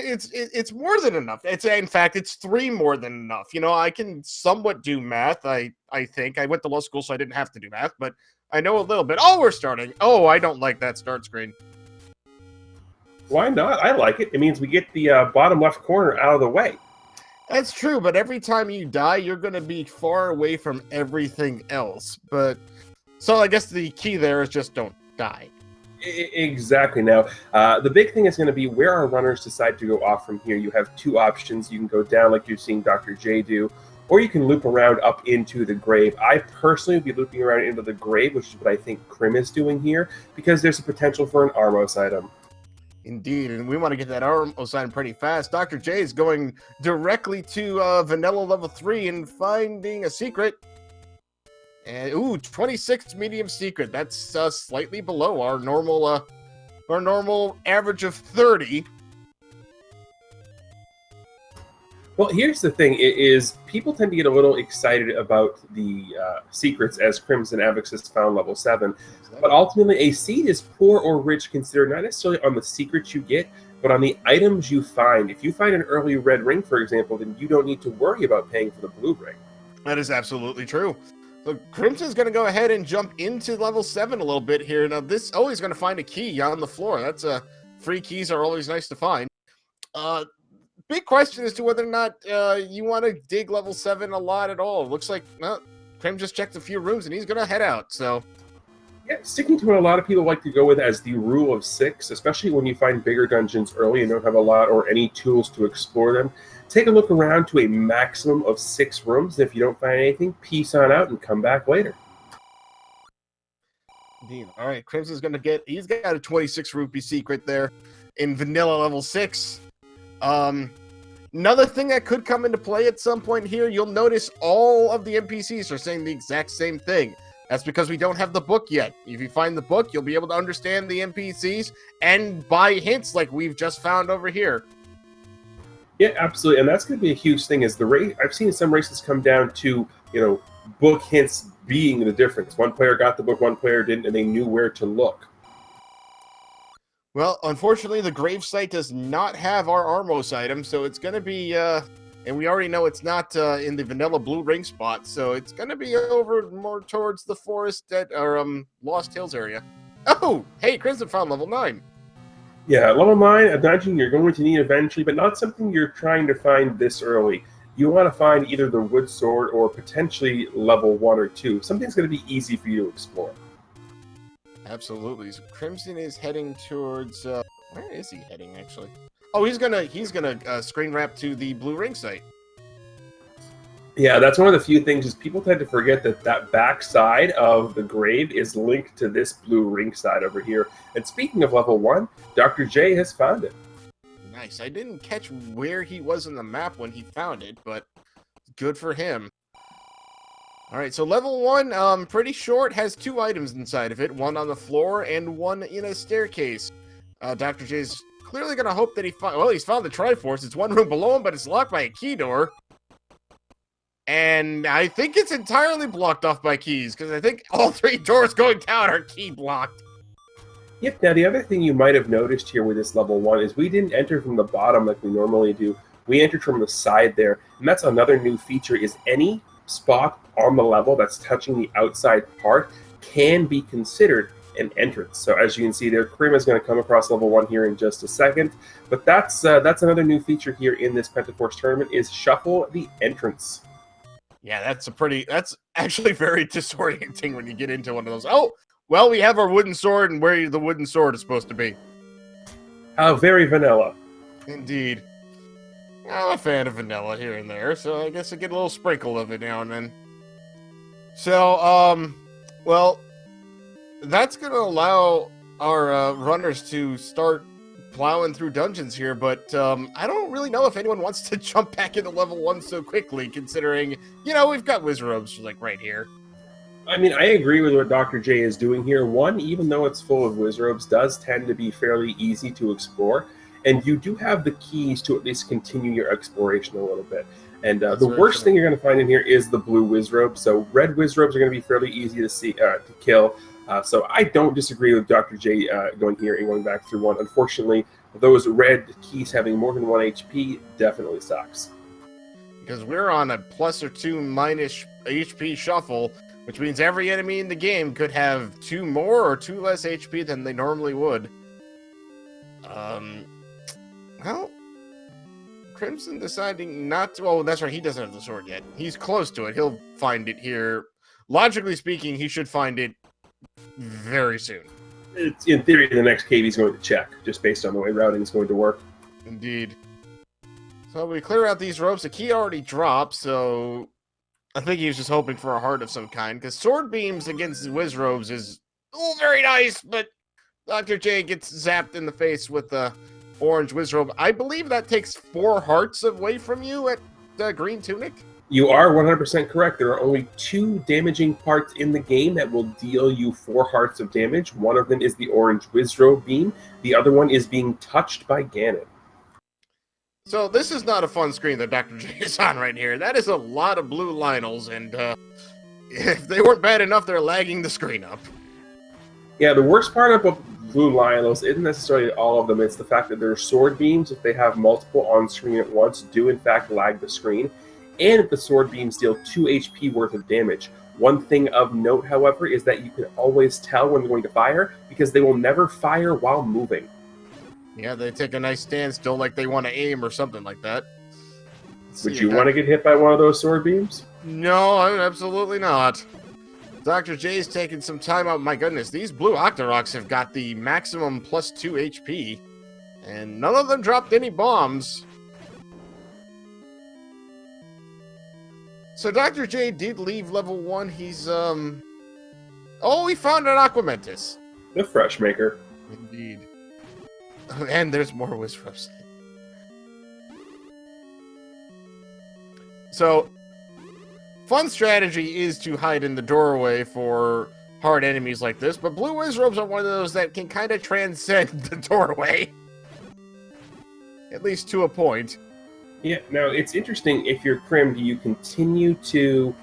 it's more than enough. In fact, it's 3 more than enough. You know, I can somewhat do math. I think I went to law school, so I didn't have to do math, but I know a little bit. Oh, we're starting. Oh, I don't like that start screen. Why not? I like it. It means we get the bottom left corner out of the way. That's true, but every time you die, you're going to be far away from everything else. But so I guess the key there is just don't die. Exactly. Now, the big thing is going to be where our runners decide to go off from here. You have 2 options. You can go down like you're seeing Dr. J do, or you can loop around up into the grave. I personally would be looping around into the grave, which is what I think Crim is doing here, because there's a potential for an Armos item. Indeed, and we want to get that Armos item pretty fast. Dr. J is going directly to Vanilla level 3 and finding a secret. And, 26 medium secret. That's slightly below our normal average of 30. Well, here's the thing: is people tend to get a little excited about the secrets as CrimsonAvix has found level 7, but ultimately a seed is poor or rich considered not necessarily on the secrets you get, but on the items you find. If you find an early red ring, for example, then you don't need to worry about paying for the blue ring. That is absolutely true. So Crimson's going to go ahead and jump into level 7 a little bit here. Now, this he's going to find a key on the floor. That's free keys are always nice to find. Big question as to whether or not you want to dig level 7 a lot at all. It looks like Crim just checked a few rooms and he's going to head out. So, yeah, sticking to what a lot of people like to go with as the rule of 6, especially when you find bigger dungeons early and don't have a lot or any tools to explore them. Take a look around to a maximum of 6 rooms. If you don't find anything, peace on out and come back later. Indeed. All right, Crimson's going to he's got a 26 rupee secret there in vanilla level 6. Another thing that could come into play at some point here, you'll notice all of the NPCs are saying the exact same thing. That's because we don't have the book yet. If you find the book, you'll be able to understand the NPCs and buy hints like we've just found over here. Yeah, absolutely, and that's going to be a huge thing. Is the race? I've seen some races come down to book hints being the difference. One player got the book, one player didn't, and they knew where to look. Well, unfortunately, the gravesite does not have our Armos item, so it's going to be, and we already know it's not in the vanilla blue ring spot, so it's going to be over more towards the forest at our Lost Hills area. Oh, hey, Crimson found level 9. Yeah, level 9, a dungeon you're going to need eventually, but not something you're trying to find this early. You want to find either the wood sword or potentially level 1 or 2. Something's going to be easy for you to explore. Absolutely. So Crimson is heading towards where is he heading actually? Oh, he's gonna screen wrap to the blue ring site. Yeah, that's one of the few things is people tend to forget that back side of the grave is linked to this blue ring side over here. And speaking of level 1, Dr. J has found it. Nice. I didn't catch where he was in the map when he found it, but good for him. All right, so level 1, pretty short, has 2 items inside of it, one on the floor and one in a staircase. Dr. J's clearly going to hope that he's found the triforce. It's one room below him, but it's locked by a key door. And I think it's entirely blocked off by keys, because I think all 3 doors going down are key blocked. Yep, now the other thing you might have noticed here with this level 1 is we didn't enter from the bottom like we normally do. We entered from the side there, and that's another new feature is any spot on the level that's touching the outside part can be considered an entrance. So as you can see there, Krim is going to come across level 1 here in just a second. But that's another new feature here in this Pentaforce tournament is shuffle the entrance. Yeah, that's actually very disorienting when you get into one of those. Oh, well, we have our wooden sword and where the wooden sword is supposed to be. How very vanilla. Indeed. I'm a fan of vanilla here and there, so I guess I get a little sprinkle of it now and then. So, well, that's going to allow our runners to start plowing through dungeons here, but I don't really know if anyone wants to jump back into level 1 so quickly, considering, we've got Wizrobes, like, right here. I mean, I agree with what Dr. J is doing here. 1, even though it's full of Wizrobes, does tend to be fairly easy to explore. And you do have the keys to at least continue your exploration a little bit. And the worst thing you're going to find in here is the blue Wizrobe. So red Wizrobes are going to be fairly easy to kill. So I don't disagree with Dr. J going here and going back through 1. Unfortunately, Those red keys having more than 1 HP definitely sucks. Because we're on a plus or 2 minus HP shuffle, which means every enemy in the game could have 2 more or 2 less HP than they normally would. Well, Crimson deciding not to... Oh, that's right, he doesn't have the sword yet. He's close to it. He'll find it here. Logically speaking, he should find it very soon. It's, in theory, the next cave he's going to check, just based on the way routing is going to work. Indeed. So we clear out these ropes. The key already dropped, so I think he was just hoping for a heart of some kind, because sword beams against Wizrobes is very nice, but Dr. J gets zapped in the face with the orange Wizrobe. I believe that takes 4 hearts away from you at the green tunic. You are 100% correct. There are only 2 damaging parts in the game that will deal you 4 hearts of damage. One of them is the orange Wizrobe beam. The other one is being touched by Ganon. So this is not a fun screen that Dr. J is on right here. That is a lot of blue Lionels, and if they weren't bad enough, they're lagging the screen up. Yeah, the worst part about blue Lionels isn't necessarily all of them. It's the fact that their sword beams, if they have multiple on screen at once, do in fact lag the screen. And if the sword beams deal 2 HP worth of damage. One thing of note, however, is that you can always tell when they're going to fire, because they will never fire while moving. Yeah, they take a nice standstill like they want to aim or something like that. Would you want to get hit by one of those sword beams? No, absolutely not. Dr. J's taking some time out. My goodness, these blue Octoroks have got the maximum plus 2 HP, and none of them dropped any bombs. So Dr. J did leave level 1. He's, Oh, we found an Aquamentus. The Fresh Maker. Indeed. And there's more Wizrobes. So, fun strategy is to hide in the doorway for hard enemies like this, but blue Wizrobes are one of those that can kind of transcend the doorway. At least to a point. Yeah, now it's interesting, if you're Crim, do you continue to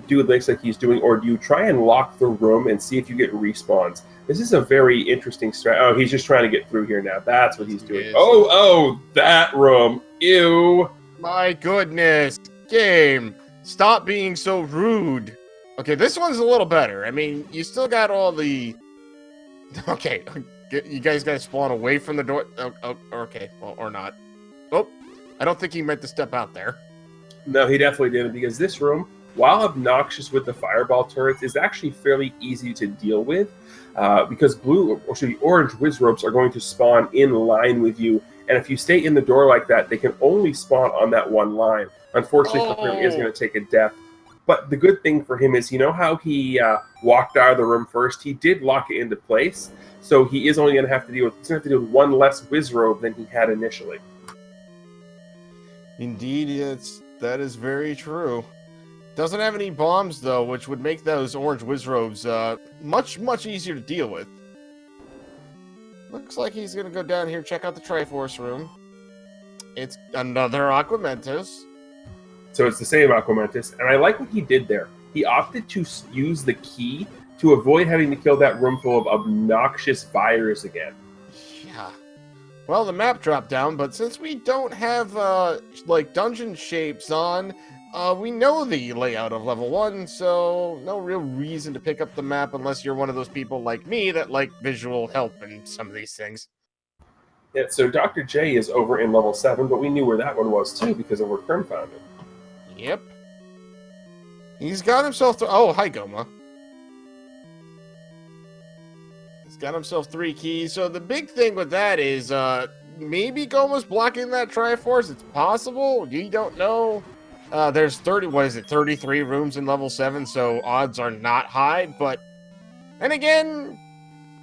do this like he's doing, or do you try and lock the room and see if you get respawns? This is a very interesting strategy. Oh, he's just trying to get through here now. That's what he's doing. Oh, that room. Ew. My goodness. Game. Stop being so rude. Okay, this one's a little better. I mean, you still got all the... Okay, you guys got to spawn away from the door. Oh, okay, well, or not. Oh, I don't think he meant to step out there. No, he definitely didn't, because this room, while obnoxious with the fireball turrets, is actually fairly easy to deal with, because orange Wizrobes are going to spawn in line with you, and if you stay in the door like that, they can only spawn on that one line. Unfortunately, for him, is going to take a death. But the good thing for him is, you know how he walked out of the room first? He did lock it into place, so he is only going to have to deal with one less Wizrobe than he had initially. Indeed, that is very true. Doesn't have any bombs, though, which would make those orange Wizrobes much, much easier to deal with. Looks like he's going to go down here, check out the Triforce room. It's another Aquamentus. So it's the same Aquamentus, and I like what he did there. He opted to use the key to avoid having to kill that room full of obnoxious virus again. Yeah. Well, the map dropped down, but since we don't have, like, dungeon shapes on, we know the layout of level 1, so no real reason to pick up the map unless you're one of those people like me that like visual help in some of these things. Yeah, so Dr. J is over in level 7, but we knew where that one was, too, because of where Crim found it. Yep. He's got himself... Oh, hi, Goma. He's got himself 3 keys. So the big thing with that is maybe Goma's blocking that Triforce. It's possible. You don't know. There's 33 rooms in level 7, so odds are not high. But, and again,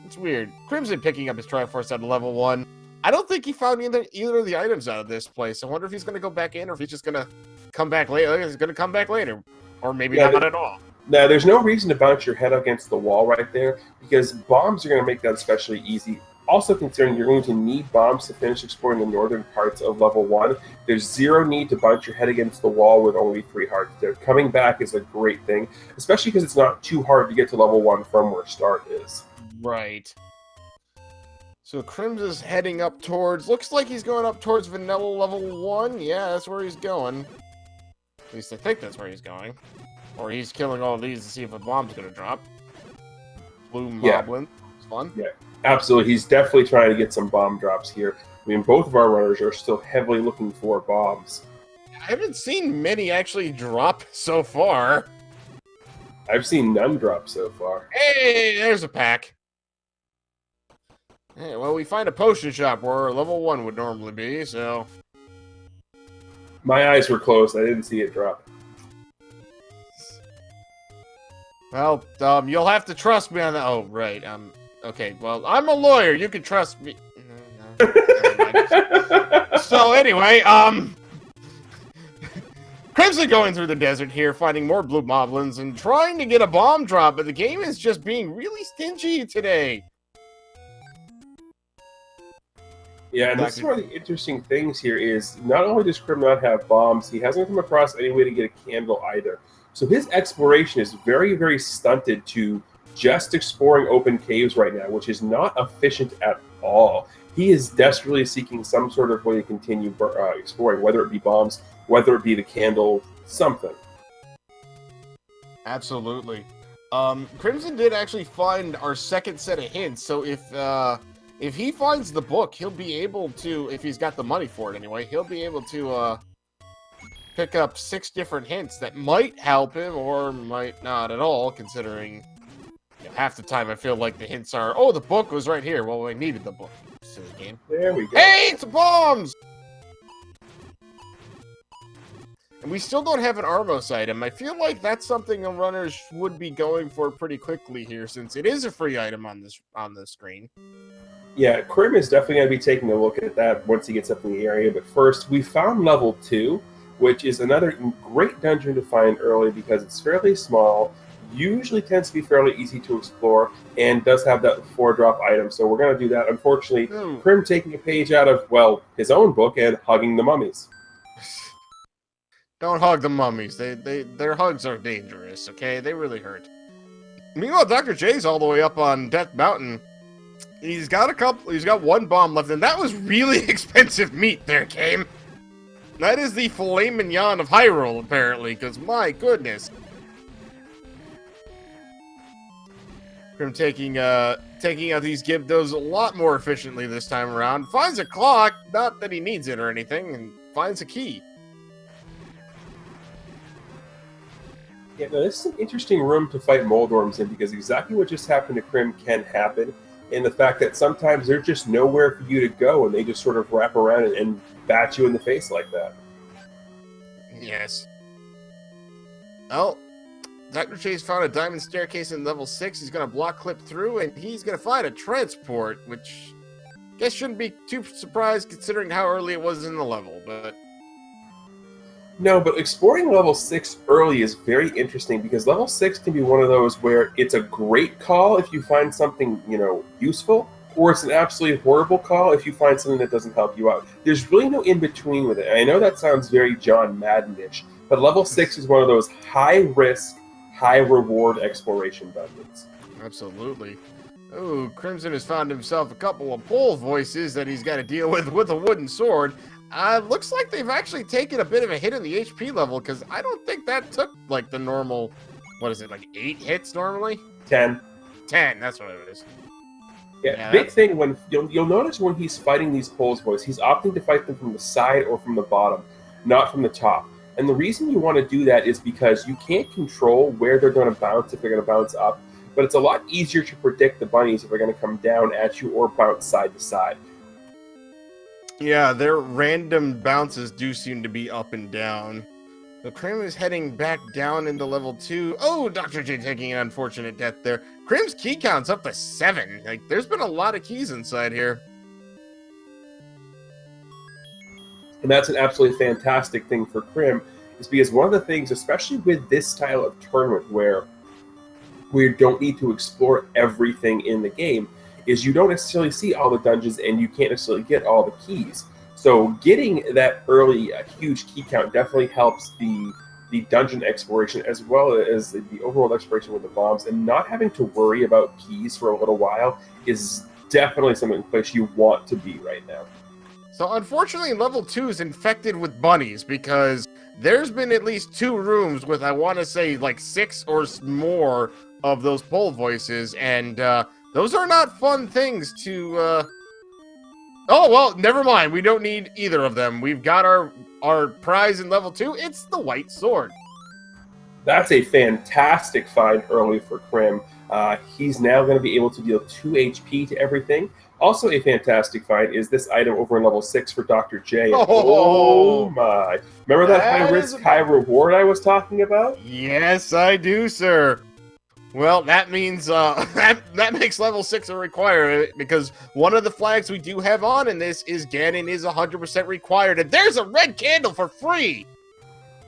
it's weird. Crimson picking up his Triforce out of level 1. I don't think he found either of the items out of this place. I wonder if he's going to go back in or if he's just going to come back later. He's going to come back later. Or maybe not at all. Now, there's no reason to bounce your head against the wall right there, because bombs are going to make that especially easy. Also considering you're going to need bombs to finish exploring the northern parts of level 1, there's zero need to bounce your head against the wall with only 3 hearts there. Coming back is a great thing, especially because it's not too hard to get to level 1 from where start is. Right. So Crims is heading up towards, looks like he's going up towards vanilla level 1. Yeah, that's where he's going. At least I think that's where he's going. Or he's killing all these to see if a bomb's gonna drop. Blue Moblin. It's fun. Yeah, absolutely. He's definitely trying to get some bomb drops here. I mean, both of our runners are still heavily looking for bombs. I haven't seen many actually drop so far. I've seen none drop so far. Hey, there's a pack. Hey, well, we find a potion shop where level 1 would normally be, so... My eyes were closed. I didn't see it drop. Well, you'll have to trust me on that. Oh, right. Okay, well, I'm a lawyer. You can trust me. No. So, anyway, Crimson going through the desert here, finding more blue moblins and trying to get a bomb drop, but the game is just being really stingy today. Yeah, and this is one of the interesting things here is not only does Crim not have bombs, he hasn't come across any way to get a candle either. So his exploration is very, very stunted to just exploring open caves right now, which is not efficient at all. He is desperately seeking some sort of way to continue exploring, whether it be bombs, whether it be the candle, something. Absolutely. Crimson did actually find our second set of hints, so if he finds the book, he'll be able to, if he's got the money for it anyway, he'll be able to pick up 6 different hints that might help him or might not at all, considering half the time I feel like the hints are, oh, the book was right here. Well, I needed the book. Silly game. There we go. Hey, it's bombs! And we still don't have an Armos item. I feel like that's something the runners would be going for pretty quickly here, since it is a free item on the screen. Yeah, Crim is definitely going to be taking a look at that once he gets up in the area. But first, we found level 2, which is another great dungeon to find early because it's fairly small, usually tends to be fairly easy to explore, and does have that 4-drop item. So we're going to do that. Unfortunately, Crim taking a page out of, well, his own book and hugging the mummies. Don't hug the mummies. Their hugs are dangerous, okay? They really hurt. Meanwhile, Dr. J's all the way up on Death Mountain. He's got 1 bomb left, and that was really expensive meat there, Kame. That is the filet mignon of Hyrule, apparently, because my goodness. From taking out these Gibdos a lot more efficiently this time around. Finds a clock, not that he needs it or anything, and finds a key. Yeah, no, this is an interesting room to fight Moldorms in because exactly what just happened to Crim can happen. And the fact that sometimes there's just nowhere for you to go and they just sort of wrap around and bat you in the face like that. Yes. Well, Dr. Chase found a diamond staircase in level 6. He's going to block clip through and he's going to find a transport, which I guess shouldn't be too surprised considering how early it was in the level, but... No, but exploring level 6 early is very interesting because level 6 can be one of those where it's a great call if you find something, useful, or it's an absolutely horrible call if you find something that doesn't help you out. There's really no in-between with it. And I know that sounds very John Madden-ish, but level 6 is one of those high-risk, high-reward exploration dungeons. Absolutely. Oh, Crimson has found himself a couple of pole voices that he's got to deal with a wooden sword. Looks like they've actually taken a bit of a hit in the HP level, because I don't think that took, like, the normal, 8 hits normally? 10. 10, that's what it is. Yeah, big thing when, you'll notice when he's fighting these poles boys, he's opting to fight them from the side or from the bottom, not from the top. And the reason you want to do that is because you can't control where they're going to bounce if they're going to bounce up, but it's a lot easier to predict the bunnies if they're going to come down at you or bounce side to side. Yeah, their random bounces do seem to be up and down. So Crim is heading back down into level 2. Oh, Dr. J taking an unfortunate death there. Crim's key count's up to 7. Like, there's been a lot of keys inside here. And that's an absolutely fantastic thing for Crim, is because one of the things, especially with this style of tournament where we don't need to explore everything in the game, is you don't necessarily see all the dungeons and you can't necessarily get all the keys. So getting that early huge key count definitely helps the dungeon exploration as well as the overall exploration with the bombs, and not having to worry about keys for a little while is definitely something place you want to be right now. So unfortunately, level 2 is infected with bunnies because there's been at least 2 rooms with, I want to say, like 6 or more of those pole voices, and those are not fun things to... Oh, well, never mind. We don't need either of them. We've got our prize in level 2. It's the white sword. That's a fantastic find early for Crim. He's now going to be able to deal 2 HP to everything. Also a fantastic find is this item over in level 6 for Dr. J. Oh my. Remember that high risk, high reward I was talking about? Yes, I do, sir. Well, that means that makes level 6 a requirement, because one of the flags we do have on in this is Ganon is 100% required, and there's a red candle for free!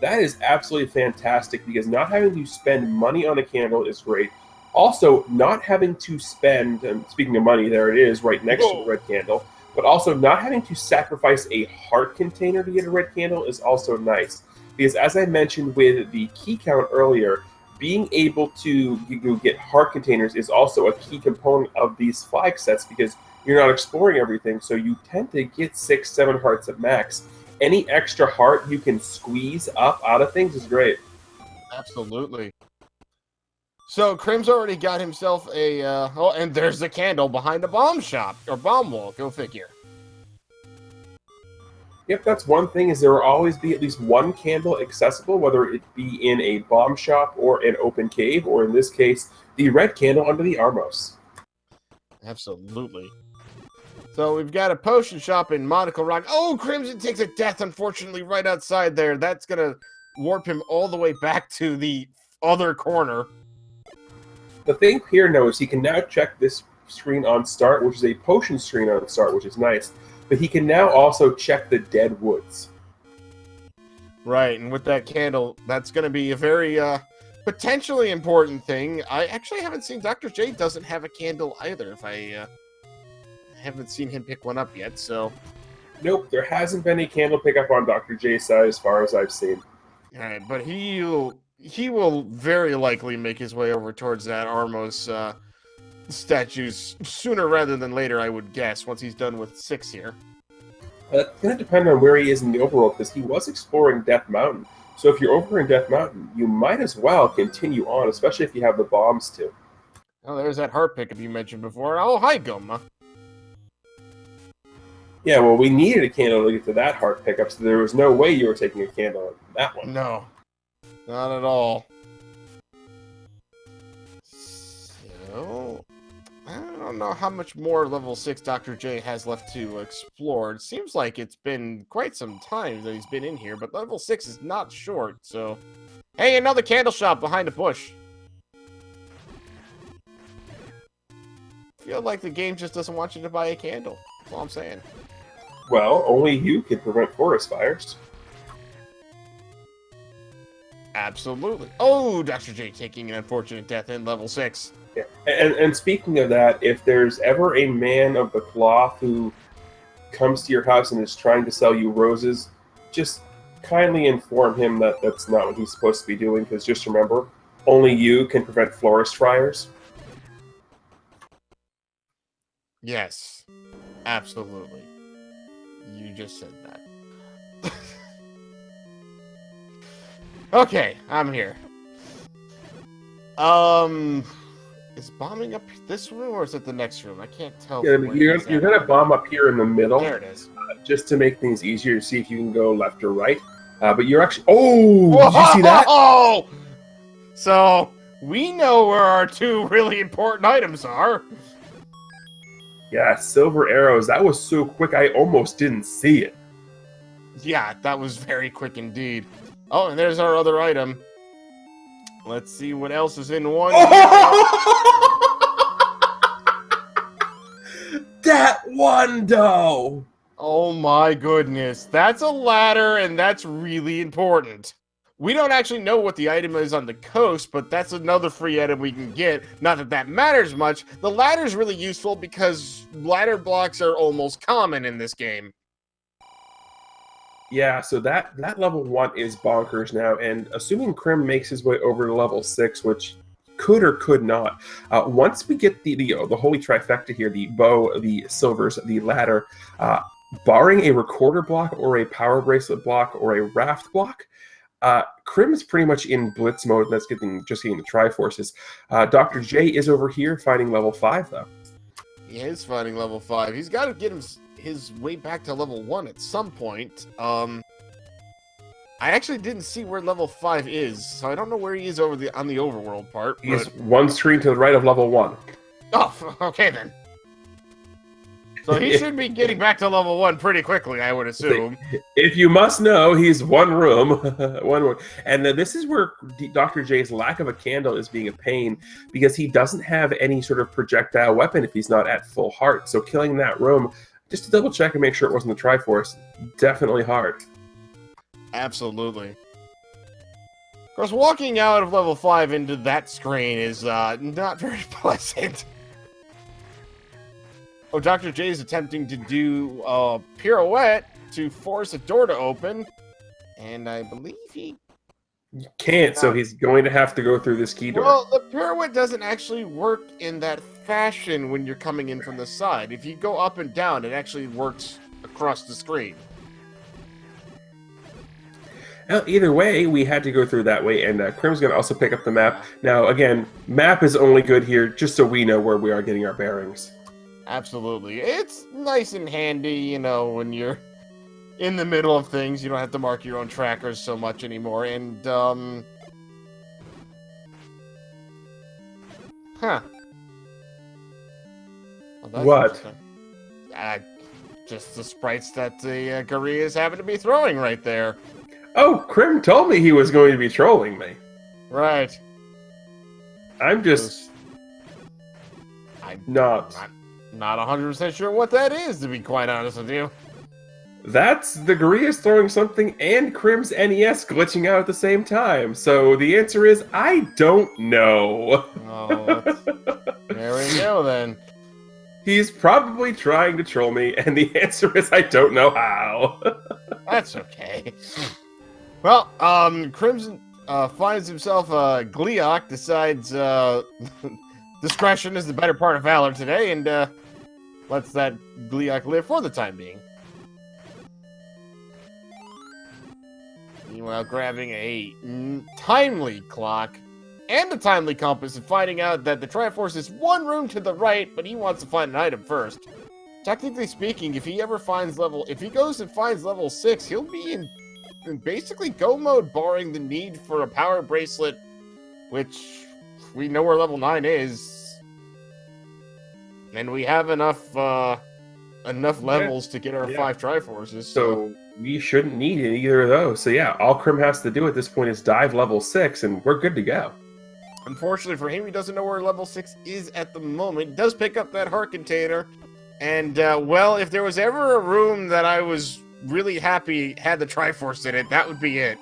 That is absolutely fantastic, because not having to spend money on a candle is great. Also, not having to spend, and speaking of money, there it is, right next to the red candle, but also not having to sacrifice a heart container to get a red candle is also nice. Because as I mentioned with the key count earlier, being able to get heart containers is also a key component of these flag sets, because you're not exploring everything, so you tend to get 6, 7 hearts at max. Any extra heart you can squeeze up out of things is great. Absolutely. So Crim's already got himself a oh, and there's the candle behind a bomb shop or bomb wall. Go figure. Yep, that's one thing, is there will always be at least one candle accessible, whether it be in a bomb shop or an open cave, or in this case, the red candle under the Armos. Absolutely. So we've got a potion shop in Monaco Rock. Oh, Crimson takes a death, unfortunately, right outside there. That's going to warp him all the way back to the other corner. The thing here now is he can now check this screen on start, which is a potion screen on start, which is nice. But he can now also check the dead woods. Right, and with that candle, that's going to be a very potentially important thing. I actually haven't seen Dr. J doesn't have a candle either. If I haven't seen him pick one up yet, so... Nope, there hasn't been a candle pickup on Dr. J's side as far as I've seen. Alright, but he will very likely make his way over towards that Armos statues sooner rather than later, I would guess, once he's done with 6 here. It's going to depend on where he is in the overworld, because he was exploring Death Mountain. So if you're over in Death Mountain, you might as well continue on, especially if you have the bombs too. Oh, there's that heart pickup you mentioned before. Oh, hi, Goma. Yeah, well, we needed a candle to get to that heart pickup, so there was no way you were taking a candle on that one. No, not at all. So, I don't know how much more level 6 Dr. J has left to explore. It seems like it's been quite some time that he's been in here, but level 6 is not short, so... Hey, another candle shop behind a bush. I feel like the game just doesn't want you to buy a candle. That's all I'm saying. Well, only you can prevent forest fires. Absolutely. Oh, Dr. J taking an unfortunate death in level 6. Yeah. And speaking of that, if there's ever a man of the cloth who comes to your house and is trying to sell you roses, just kindly inform him that that's not what he's supposed to be doing, because just remember, only you can prevent florist fires. Yes, absolutely. You just said that. Okay, I'm here. Is bombing up this room or is it the next room? I can't tell. Yeah, you're gonna bomb up here in the middle. There it is. Just to make things easier to see if you can go left or right. But you're actually... Oh! Did you see that? Oh! So, we know where our 2 really important items are. Yeah, silver arrows. That was so quick, I almost didn't see it. Yeah, that was very quick indeed. Oh, and there's our other item. Let's see what else is in one. That one, though! Oh my goodness. That's a ladder, and that's really important. We don't actually know what the item is on the coast, but that's another free item we can get. Not that that matters much. The ladder's really useful because ladder blocks are almost common in this game. Yeah, so that level 1 is bonkers now, and assuming Crim makes his way over to level 6, which could or could not. Once we get the holy trifecta here, the bow, the silvers, the ladder, barring a recorder block or a power bracelet block or a raft block, Crim's pretty much in blitz mode. That's just getting the triforces. Dr. J is over here fighting level 5, though. He is fighting level 5. He's got to get his way back to level 1 at some point. I actually didn't see where level 5 is, so I don't know where he is on the overworld part. He's one screen to the right of level 1. Oh, okay then. So he should be getting back to level 1 pretty quickly, I would assume. If you must know, he's one room. One room. And this is where Dr. J's lack of a candle is being a pain, because he doesn't have any sort of projectile weapon if he's not at full heart. So killing that room, just to double check and make sure it wasn't the Triforce, definitely hard. Absolutely. Of course, walking out of level 5 into that screen is not very pleasant. Oh, Dr. J is attempting to do a pirouette to force a door to open, and I believe he can't, so he's going to have to go through this key door. Well, the pirouette doesn't actually work in that fashion when you're coming in from the side. If you go up and down, it actually works across the screen. Well, either way, we had to go through that way, and Crim's going to also pick up the map. Now, again, map is only good here just so we know where we are getting our bearings. Absolutely. It's nice and handy, you know, when you're in the middle of things. You don't have to mark your own trackers so much anymore, and, Huh. Well, what? Just the sprites that the Gorillas happen to be throwing right there. Oh, Crim told me he was going to be trolling me. Right. I'm just... I'm not 100% sure what that is, to be quite honest with you. That's the Gorillas throwing something and Crim's NES glitching out at the same time. So the answer is, I don't know. Oh, there we go then. He's probably trying to troll me, and the answer is, I don't know how. That's okay. Well, Crimson finds himself a Gleeok, decides discretion is the better part of valor today, and lets that Gleeok live for the time being. Meanwhile, grabbing a timely clock and a timely compass and finding out that the Triforce is one room to the right, but he wants to find an item first. Technically speaking, if he goes and finds level 6, he'll be in basically go mode, barring the need for a power bracelet, which we know where level 9 is. And we have enough levels to get our 5 Triforces. So we shouldn't need either of those. So yeah, all Crim has to do at this point is dive level 6, and we're good to go. Unfortunately for him, he doesn't know where level 6 is at the moment. He does pick up that heart container. And, well, if there was ever a room that I was really happy had the Triforce in it, that would be it.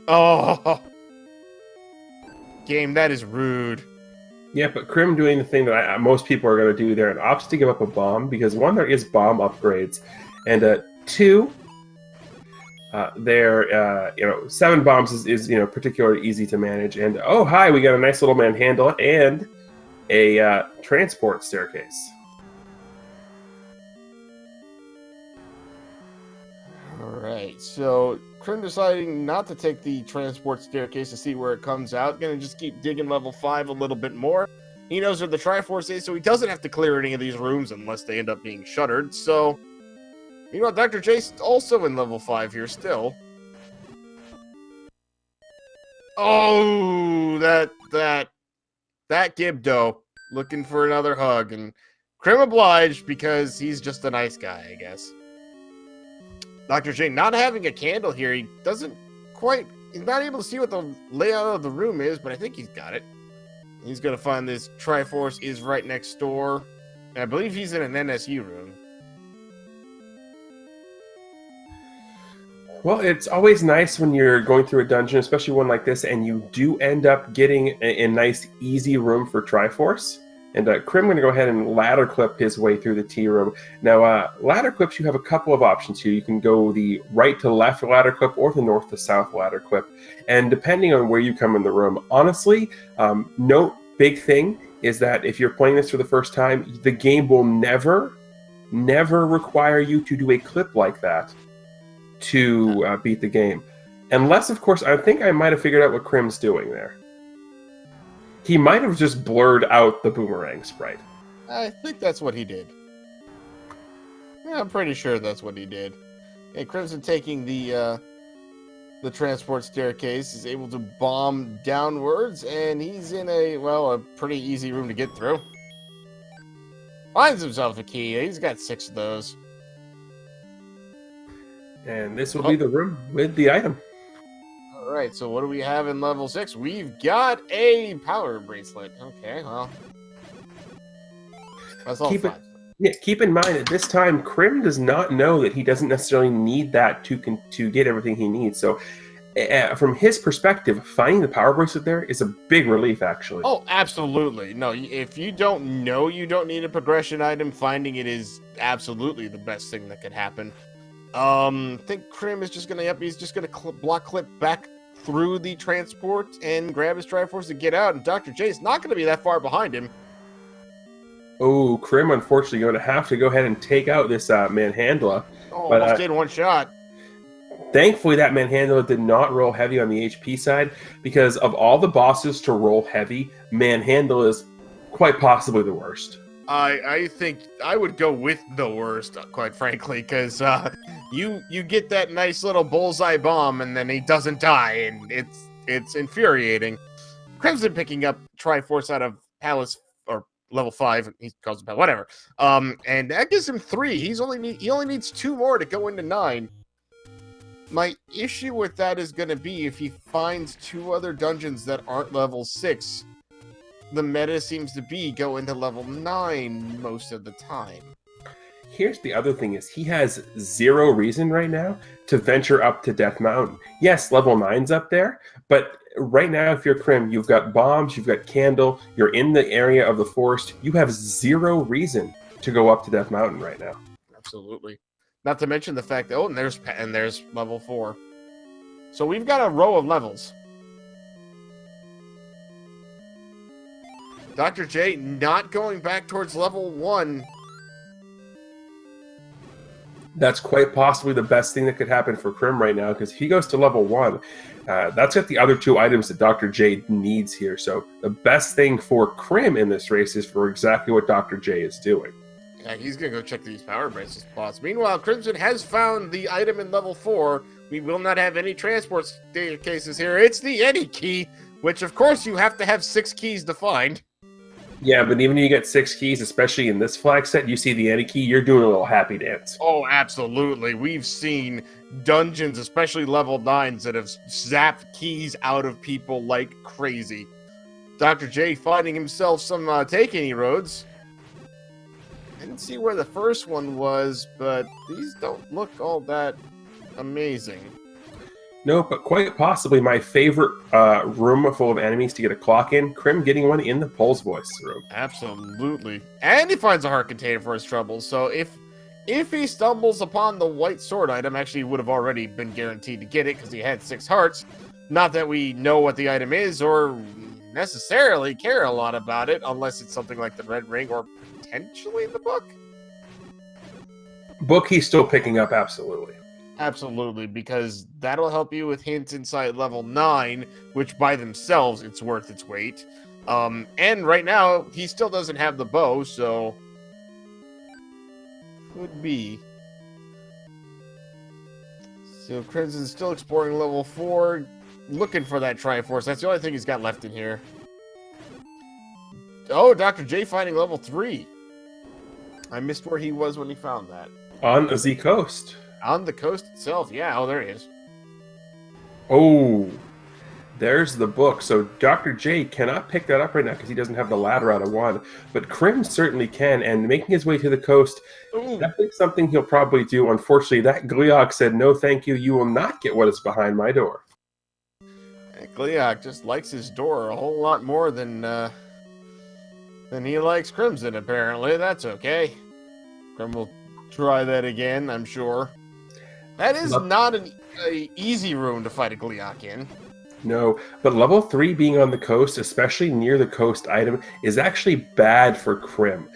Oh. Game, that is rude. Yeah, but Crim doing the thing that most people are going to do there and opts to give up a bomb because, 1, there is bomb upgrades, and 2, 7 bombs is particularly easy to manage. And oh hi, we got a nice little manhandle and a transport staircase. Alright, so Crim deciding not to take the transport staircase to see where it comes out. Gonna just keep digging level 5 a little bit more. He knows where the Triforce is, so he doesn't have to clear any of these rooms unless they end up being shuttered. So, meanwhile, Dr. J's also in level 5 here still. Oh, that Gibdo looking for another hug, and Crim obliged because he's just a nice guy, I guess. Dr. J not having a candle here, he's not able to see what the layout of the room is, but I think he's got it. He's gonna find this Triforce is right next door. And I believe he's in an NSU room. Well, it's always nice when you're going through a dungeon, especially one like this, and you do end up getting a nice, easy room for Triforce. And Crim going to go ahead and ladder clip his way through the tea room. Now, ladder clips, you have a couple of options here. You can go the right to left ladder clip or the north to south ladder clip. And depending on where you come in the room, honestly, note big thing is that if you're playing this for the first time, the game will never require you to do a clip like that to beat the game. Unless, of course, I think I might have figured out what Crim's doing there. He might have just blurred out the boomerang sprite. I think that's what he did. Yeah, I'm pretty sure that's what he did. And Crimson taking the transport staircase is able to bomb downwards, and he's in a pretty easy room to get through. Finds himself a key. He's got 6 of those. And this will be the room with the item. All right, so what do we have in level 6? We've got a power bracelet. Okay, well, that's all keep in mind at this time, Crim does not know that he doesn't necessarily need that to get everything he needs. So, from his perspective, finding the power bracelet there is a big relief, actually. Oh, absolutely. No, if you don't know you don't need a progression item, finding it is absolutely the best thing that could happen. I think Crim is just gonna he's just gonna block clip back through the transport and grab his Triforce to get out, and Dr. J is not gonna be that far behind him. Oh, Crim unfortunately going to have to go ahead and take out this Manhandla. Oh, but, almost did one shot. Thankfully, that Manhandla did not roll heavy on the HP side, because of all the bosses to roll heavy, Manhandla is quite possibly the worst. I think I would go with the worst, quite frankly, because you get that nice little bullseye bomb and then he doesn't die, and it's infuriating. Crimson picking up Triforce out of Palace or level 5, he calls it Palace, whatever. And that gives him 3. He only needs 2 more to go into 9. My issue with that is going to be if he finds 2 other dungeons that aren't level 6. The meta seems to be go into level 9 most of the time. Here's the other thing is he has 0 reason right now to venture up to Death Mountain. Yes, level 9's up there, but right now if you're Crim, you've got bombs, you've got candle, you're in the area of the forest. You have 0 reason to go up to Death Mountain right now. Absolutely. Not to mention the fact that, there's level 4. So we've got a row of levels. Dr. J not going back towards level 1. That's quite possibly the best thing that could happen for Crim right now, because if he goes to level 1, that's got the other 2 items that Dr. J needs here. So the best thing for Crim in this race is for exactly what Dr. J is doing. Yeah, he's going to go check these power bracelet spots. Meanwhile, Crimson has found the item in level 4. We will not have any transport cases here. It's the Any key, which of course you have to have 6 keys to find. Yeah, but even if you get 6 keys, especially in this flag set, you see the Any key, you're doing a little happy dance. Oh, absolutely. We've seen dungeons, especially level 9s, that have zapped keys out of people like crazy. Dr. J finding himself some take any roads. Didn't see where the first one was, but these don't look all that amazing. No, but quite possibly my favorite room full of enemies to get a clock in. Crim getting one in the Pulse Voice room. Absolutely. And he finds a heart container for his troubles. So if he stumbles upon the white sword item, actually he would have already been guaranteed to get it because he had 6 hearts. Not that we know what the item is or necessarily care a lot about it, unless it's something like the red ring or potentially the book. Book he's still picking up, absolutely. Absolutely, because that'll help you with hints inside level 9, which by themselves, it's worth its weight. And right now, he still doesn't have the bow, so... Could be. So Crimson's still exploring level 4, looking for that Triforce. That's the only thing he's got left in here. Oh, Dr. J finding level 3. I missed where he was when he found that. On the coast. On the coast itself, yeah. Oh, there he is. Oh, there's the book. So Dr. J cannot pick that up right now because he doesn't have the ladder out of 1. But Crim certainly can, and making his way to the coast, definitely something he'll probably do. Unfortunately, that Gliok said, no thank you, you will not get what is behind my door. Gliok just likes his door a whole lot more than And he likes Crimson, apparently. That's okay. Crim will try that again, I'm sure. That is not an easy room to fight a Gleeok in. No, but level 3 being on the coast, especially near the coast item, is actually bad for Crim.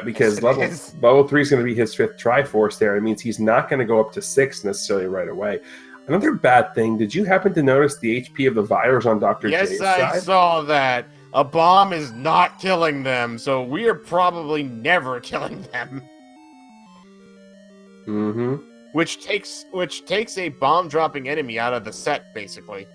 Because level 3 is going to be his 5th Triforce there. It means he's not going to go up to 6 necessarily right away. Another bad thing, did you happen to notice the HP of the Virus on Dr. J's side? Yes, I saw that. A bomb is not killing them, so we are probably never killing them. Mm-hmm. Which takes a bomb-dropping enemy out of the set, basically.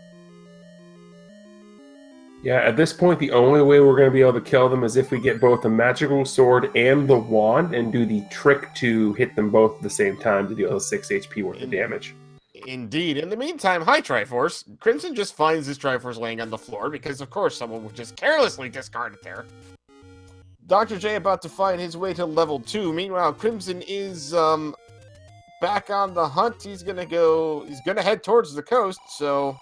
Yeah, at this point, the only way we're going to be able to kill them is if we get both the magical sword and the wand and do the trick to hit them both at the same time to deal 6 HP worth of damage. Indeed. In the meantime, hi, Triforce. Crimson just finds his Triforce laying on the floor because, of course, someone would just carelessly discard it there. Dr. J about to find his way to level 2. Meanwhile, Crimson is back on the hunt. He's gonna head towards the coast, so...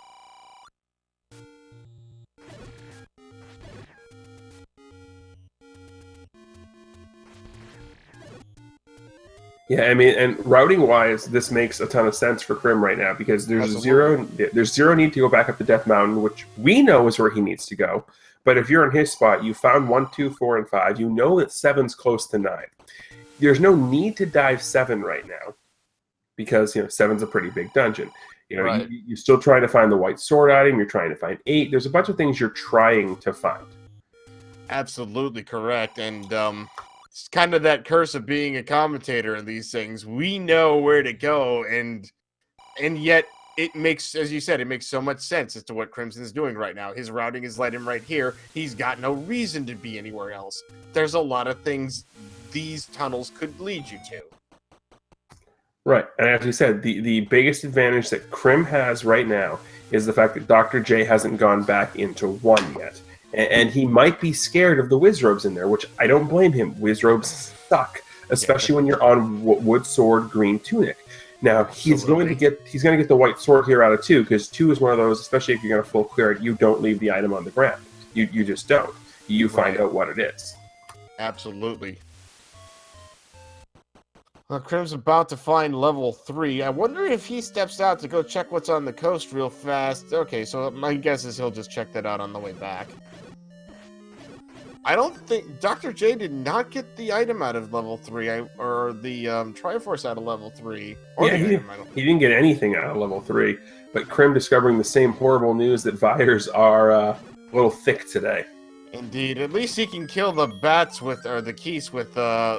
Yeah, I mean, and routing-wise, this makes a ton of sense for Crim right now because there's zero need to go back up to Death Mountain, which we know is where he needs to go. But if you're in his spot, you found 1, 2, 4, and 5. You know that 7's close to 9. There's no need to dive 7 right now because 7's a pretty big dungeon. Right. You're still trying to find the white sword item. You're trying to find 8. There's a bunch of things you're trying to find. Absolutely correct, and it's kind of that curse of being a commentator in these things. We know where to go, and yet it makes, as you said, it makes so much sense as to what Crimson is doing right now. His routing has led him right here. He's got no reason to be anywhere else. There's a lot of things these tunnels could lead you to. Right, and as we said, the biggest advantage that Crim has right now is the fact that Dr. J hasn't gone back into 1 yet. And he might be scared of the Wizrobes in there, which I don't blame him. Wizrobes suck, especially when you're on Wood Sword Green Tunic. Now he's going to get the white sword here out of 2 because 2 is one of those, especially if you're going to full clear it, you don't leave the item on the ground. You just don't. You find out what it is. Absolutely. Well, Crim's about to find level 3. I wonder if he steps out to go check what's on the coast real fast. Okay, so my guess is he'll just check that out on the way back. I don't think... Dr. J did not get the item out of level 3, or the Triforce out of level 3. Yeah, he didn't get anything out of level 3, but Crim discovering the same horrible news that Vires are a little thick today. Indeed. At least he can kill the bats or the Keese with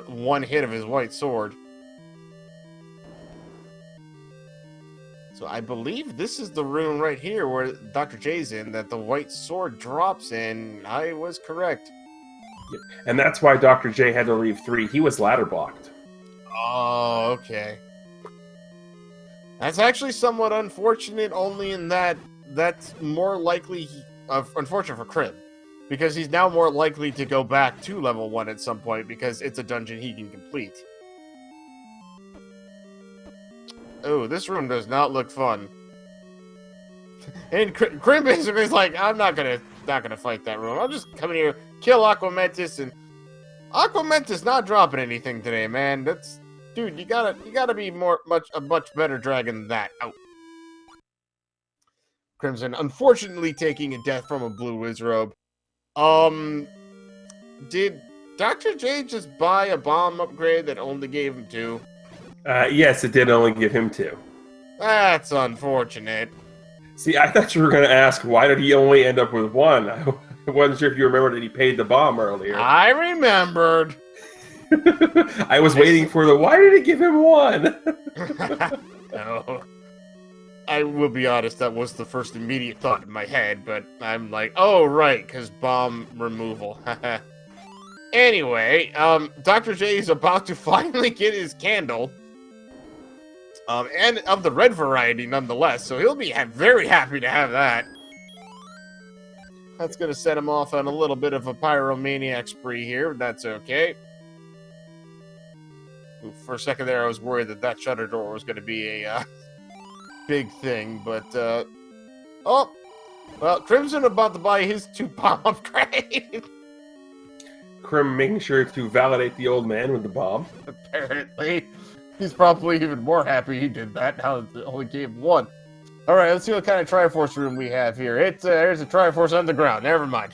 1 hit of his white sword. So I believe this is the room right here where Dr. J's in that the white sword drops in. I was correct. Yep. And that's why Dr. J had to leave 3. He was ladder blocked. Oh, okay. That's actually somewhat unfortunate, only in that that's more likely... unfortunate for Crim, because he's now more likely to go back to level 1 at some point, because it's a dungeon he can complete. Oh, this room does not look fun. And Crim basically is like, I'm not gonna fight that room. I'll just come in here, kill Aquamentus, and Aquamentus not dropping anything today, man. That's, dude, you gotta be a much better dragon than that. Out. Crimson, unfortunately, taking a death from a blue Wizrobe. Did Dr. J just buy a bomb upgrade that only gave him 2? Yes, it did only give him 2. That's unfortunate. See, I thought you were going to ask, why did he only end up with 1? I wasn't sure if you remember that he paid the bomb earlier. I remembered. I was waiting for why did it give him 1? No. I will be honest, that was the first immediate thought in my head, but I'm like, oh, right, because bomb removal. Anyway, Dr. J is about to finally get his candle. And of the red variety, nonetheless, so he'll be very happy to have that. That's going to set him off on a little bit of a pyromaniac spree here, but that's okay. Ooh, for a second there, I was worried that shutter door was going to be a big thing, but, oh, well, Crimson about to buy his 2 bomb upgrade. Krim making sure to validate the old man with the bomb. Apparently. He's probably even more happy he did that now that it only gave one. Alright, let's see what kind of Triforce room we have here. There's a Triforce underground. Never mind.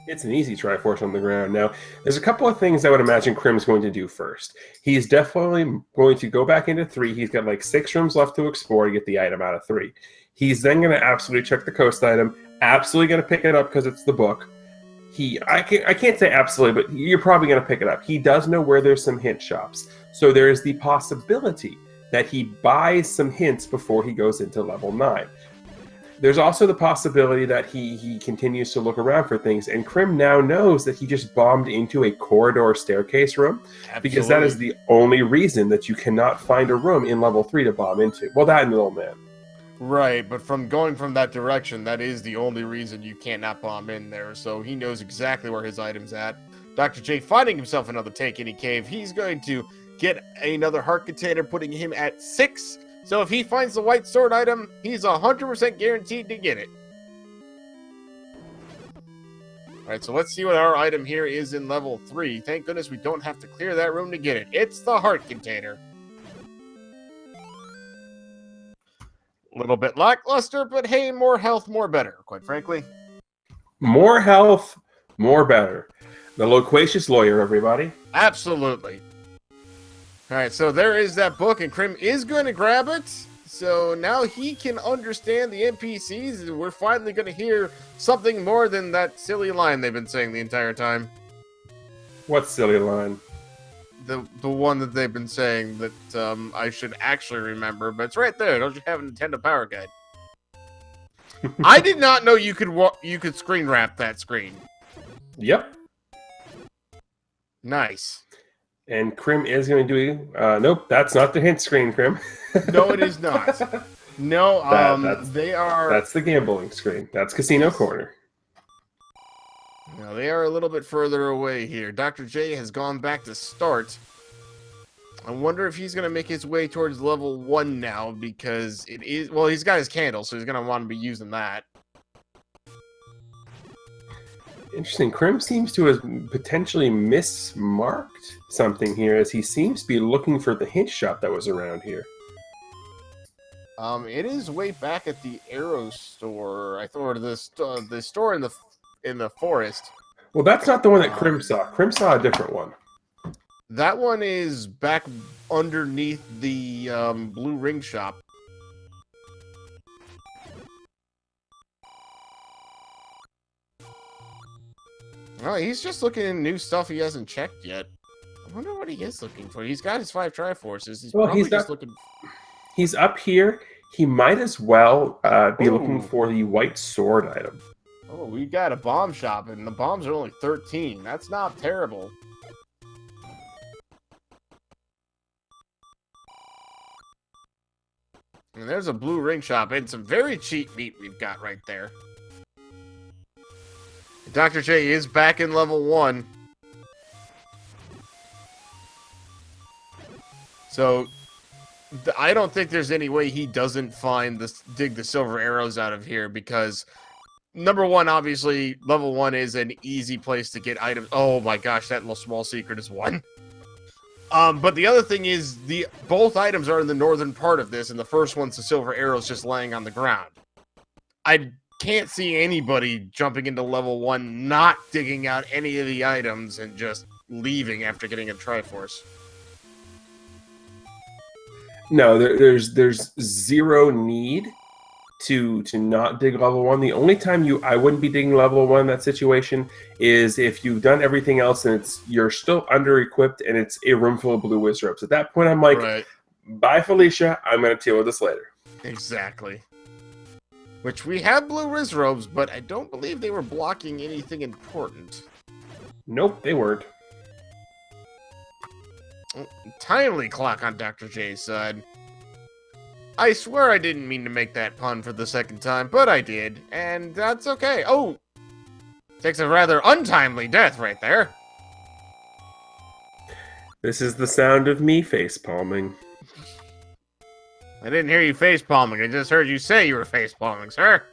It's an easy Triforce on the ground. Now, there's a couple of things I would imagine Krim's going to do first. He's definitely going to go back into 3. He's got like 6 rooms left to explore to get the item out of 3. He's then going to absolutely check the coast item, absolutely going to pick it up because it's the book. I can't say absolutely, but you're probably going to pick it up. He does know where there's some hint shops. So there is the possibility that he buys some hints before he goes into level 9. There's also the possibility that he continues to look around for things, and Krim now knows that he just bombed into a corridor staircase room. Absolutely. Because that is the only reason that you cannot find a room in level 3 to bomb into. Well, that and the old man. Right, but from going from that direction, that is the only reason you cannot bomb in there, so he knows exactly where his item's at. Dr. J finding himself another Take Any Cave, he's going to get another heart container, putting him at 6. So if he finds the white sword item, he's 100% guaranteed to get it. Alright, so let's see what our item here is in level 3. Thank goodness we don't have to clear that room to get it. It's the heart container. A little bit lackluster, but hey, more health, more better, quite frankly. More health, more better. The loquacious lawyer, everybody. Absolutely. Alright, so there is that book, and Krim is going to grab it. So now he can understand the NPCs, and we're finally going to hear something more than that silly line they've been saying the entire time. What silly line? The one that they've been saying that I should actually remember, but it's right there. Don't you have a Nintendo Power Guide? I did not know you could screen wrap that screen. Yep. Nice. And Krim is going to do... nope, that's not the hint screen, Krim. No, it is not. No, they are... That's the gambling screen. That's Casino Corner. Now, they are a little bit further away here. Dr. J has gone back to start. I wonder if he's going to make his way towards level 1 now, because it is... Well, he's got his candle, so he's going to want to be using that. Interesting. Krim seems to have potentially mismarked something here, as he seems to be looking for the hint shop that was around here. It is way back at the Arrow store, I thought, or the store in the forest. Well, that's not the one that Krim saw. Krim saw a different one. That one is back underneath the blue ring shop. Oh, he's just looking at new stuff he hasn't checked yet. I wonder what he is looking for. He's got his 5 Triforces. He's probably just looking... He's up here. He might as well be looking for the white sword item. Oh, we got a bomb shop, and the bombs are only 13. That's not terrible. And there's a blue ring shop, and some very cheap meat we've got right there. Dr. J is back in level 1. So, I don't think there's any way he doesn't dig the silver arrows out of here, because, number 1, obviously, level 1 is an easy place to get items. Oh my gosh, that little small secret is 1. But the other thing is, both items are in the northern part of this, and the first one's the silver arrows just laying on the ground. I can't see anybody jumping into level 1, not digging out any of the items, and just leaving after getting a Triforce. No, there's zero need to not dig level 1. The only time I wouldn't be digging level 1 in that situation is if you've done everything else and you're still under-equipped and it's a room full of blue whiz ropes. At that point, I'm like, right. Bye, Felicia. I'm going to deal with this later. Exactly. Which we have blue whiz robes, but I don't believe they were blocking anything important. Nope, they weren't. Timely clock on Dr. J's side. I swear I didn't mean to make that pun for the second time, but I did, and that's okay. Oh! Takes a rather untimely death right there. This is the sound of me face-palming. I didn't hear you face-palming, I just heard you say you were face-palming, sir.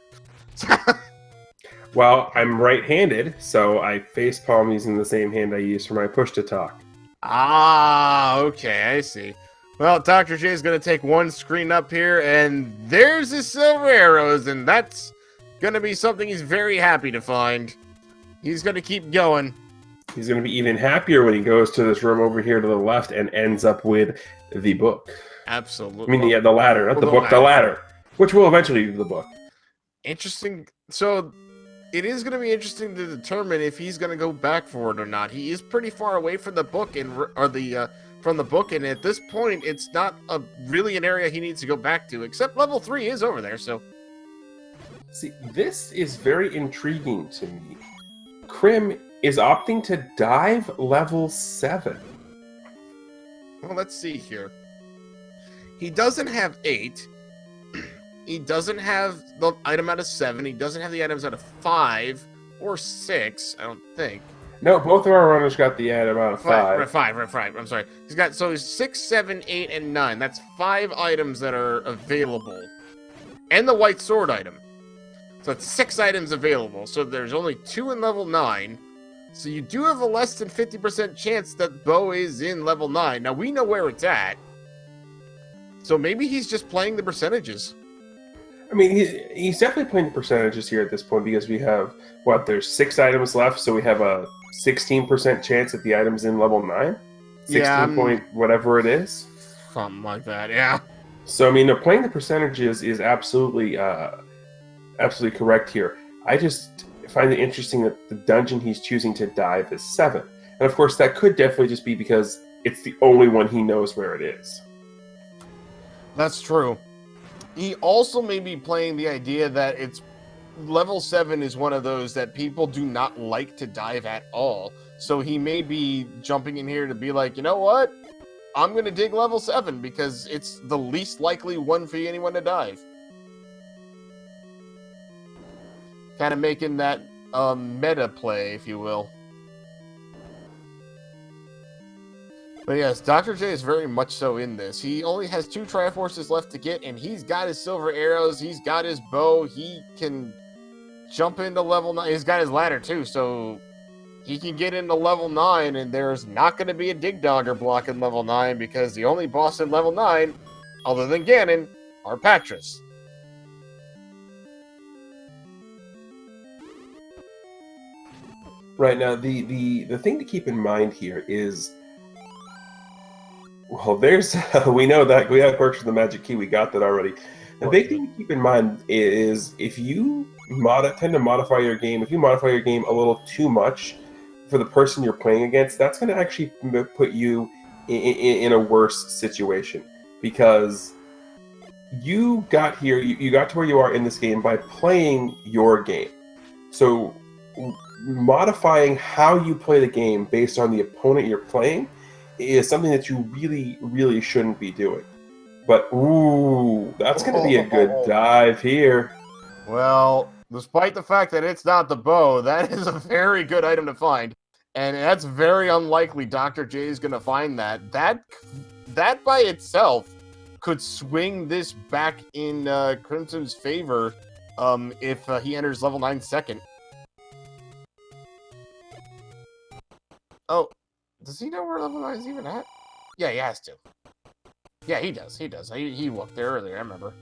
Well, I'm right-handed, so I facepalm using the same hand I use for my push-to-talk. Ah, okay, I see. Well, Dr. J is going to take one screen up here, and there's his silver arrows, and that's going to be something he's very happy to find. He's going to keep going. He's going to be even happier when he goes to this room over here to the left and ends up with the book. Absolutely. I mean, yeah, the ladder, not the book, the ladder, which will eventually be the book. Interesting. So, it is going to be interesting to determine if he's going to go back for it or not. He is pretty far away from the book, from the book, and at this point, it's not really an area he needs to go back to, except level 3 is over there, so... See, this is very intriguing to me. Crim is opting to dive level 7. Well, let's see here. He doesn't have 8. He doesn't have the item out of 7. He doesn't have the items out of 5 or 6, I don't think. No, both of our runners got the item out of 5. 5. I'm sorry. He's 6, 7, 8, and 9. That's 5 items that are available. And the white sword item. So that's 6 items available. So there's only 2 in level 9. So you do have a less than 50% chance that Bo is in level 9. Now, we know where it's at. So maybe he's just playing the percentages. I mean, he's definitely playing the percentages here at this point because we have, there's 6 items left, so we have a 16% chance that the item's in level 9? 16 point whatever it is? Something like that, yeah. So, I mean, playing the percentages is absolutely correct here. I just find it interesting that the dungeon he's choosing to dive is 7. And, of course, that could definitely just be because it's the only one he knows where it is. That's true. He also may be playing the idea that it's level 7 is one of those that people do not like to dive at all. So he may be jumping in here to be like, you know what? I'm going to dig level 7 because it's the least likely one for anyone to dive. Kind of making that meta play, if you will. But yes, Dr. J is very much so in this. He only has 2 triforces left to get, and he's got his silver arrows, he's got his bow, he can jump into level 9. He's got his ladder too, so he can get into level 9, and there's not going to be a dig dogger block in level 9, because the only boss in level 9, other than Ganon, are Patras. Right, now, the thing to keep in mind here is... Well, there's we know that works with the magic key. We got that already. The big thing to keep in mind is if you tend to modify your game, if you modify your game a little too much for the person you're playing against, that's going to actually put you in a worse situation, because you got here, you got to where you are in this game by playing your game. So modifying how you play the game based on the opponent you're playing is something that you really, really shouldn't be doing. But, ooh, that's going to be a good dive here. Well, despite the fact that it's not the bow, that is a very good item to find. And that's very unlikely Dr. J is going to find that. That by itself could swing this back in Crimson's favor if he enters level 9 second. Oh. Does he know where level 9 is even at? Yeah, he has to. Yeah, he does. He looked there earlier, I remember.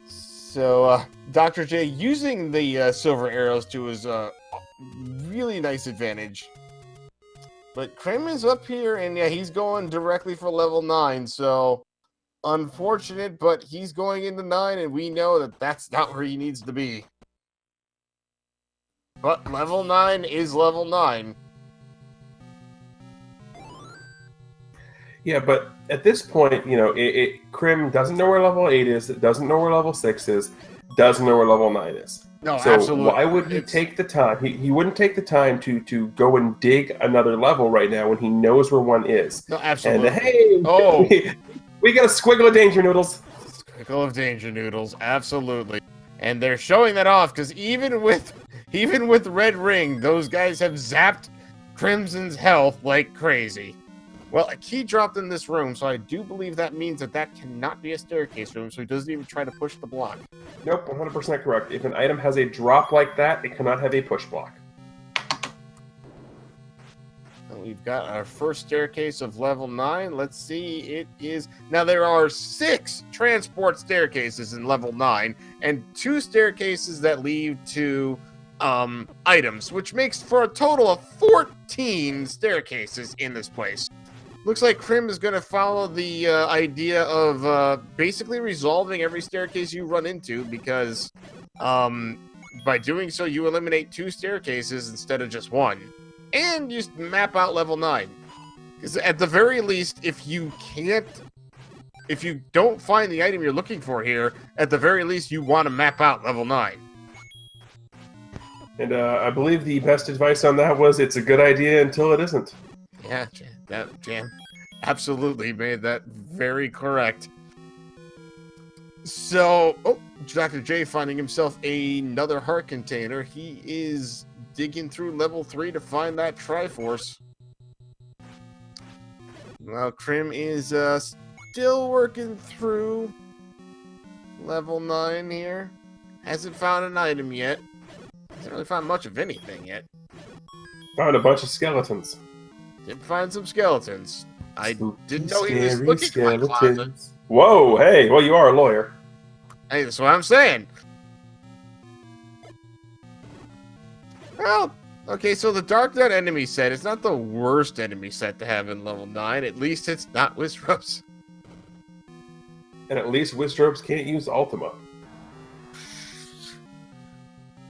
So, Dr. J using the silver arrows to his really nice advantage. But Crim is up here, and yeah, he's going directly for level 9, so... Unfortunate, but he's going into 9, and we know that that's not where he needs to be. But level 9 is level 9. Yeah, but at this point, Crim doesn't know where level 8 is, doesn't know where level 6 is, doesn't know where level 9 is. No, so absolutely. Why would he take the time? He wouldn't take the time to go and dig another level right now when he knows where one is. No, absolutely. And hey, we got a squiggle of danger noodles. Squiggle of danger noodles, absolutely. And they're showing that off, because even with Red Ring, those guys have zapped Crimson's health like crazy. Well, a key dropped in this room, so I do believe that means that cannot be a staircase room, so he doesn't even try to push the block. Nope, 100% correct. If an item has a drop like that, it cannot have a push block. And we've got our first staircase of level 9. Let's see, it is... Now, there are 6 transport staircases in level 9, and 2 staircases that lead to items, which makes for a total of 14 staircases in this place. Looks like Crim is going to follow the idea of basically resolving every staircase you run into, because by doing so, you eliminate 2 staircases instead of just 1. And you map out level 9. Because at the very least, if you don't find the item you're looking for here, at the very least, you want to map out level 9. And I believe the best advice on that was it's a good idea until it isn't. Yeah, Jan absolutely made that very correct. So, Dr. J finding himself another heart container. He is digging through level 3 to find that triforce. Well, Crim is still working through level 9 here. Hasn't found an item yet. Hasn't really found much of anything yet. Found a bunch of skeletons. Did find some skeletons. I didn't know he was Scary looking in my closet. Whoa, hey, well, you are a lawyer. Hey, that's what I'm saying. Well, okay, so the Dark Knight enemy set is not the worst enemy set to have in level 9. At least it's not Wistrops. And at least Wistrops can't use Ultima.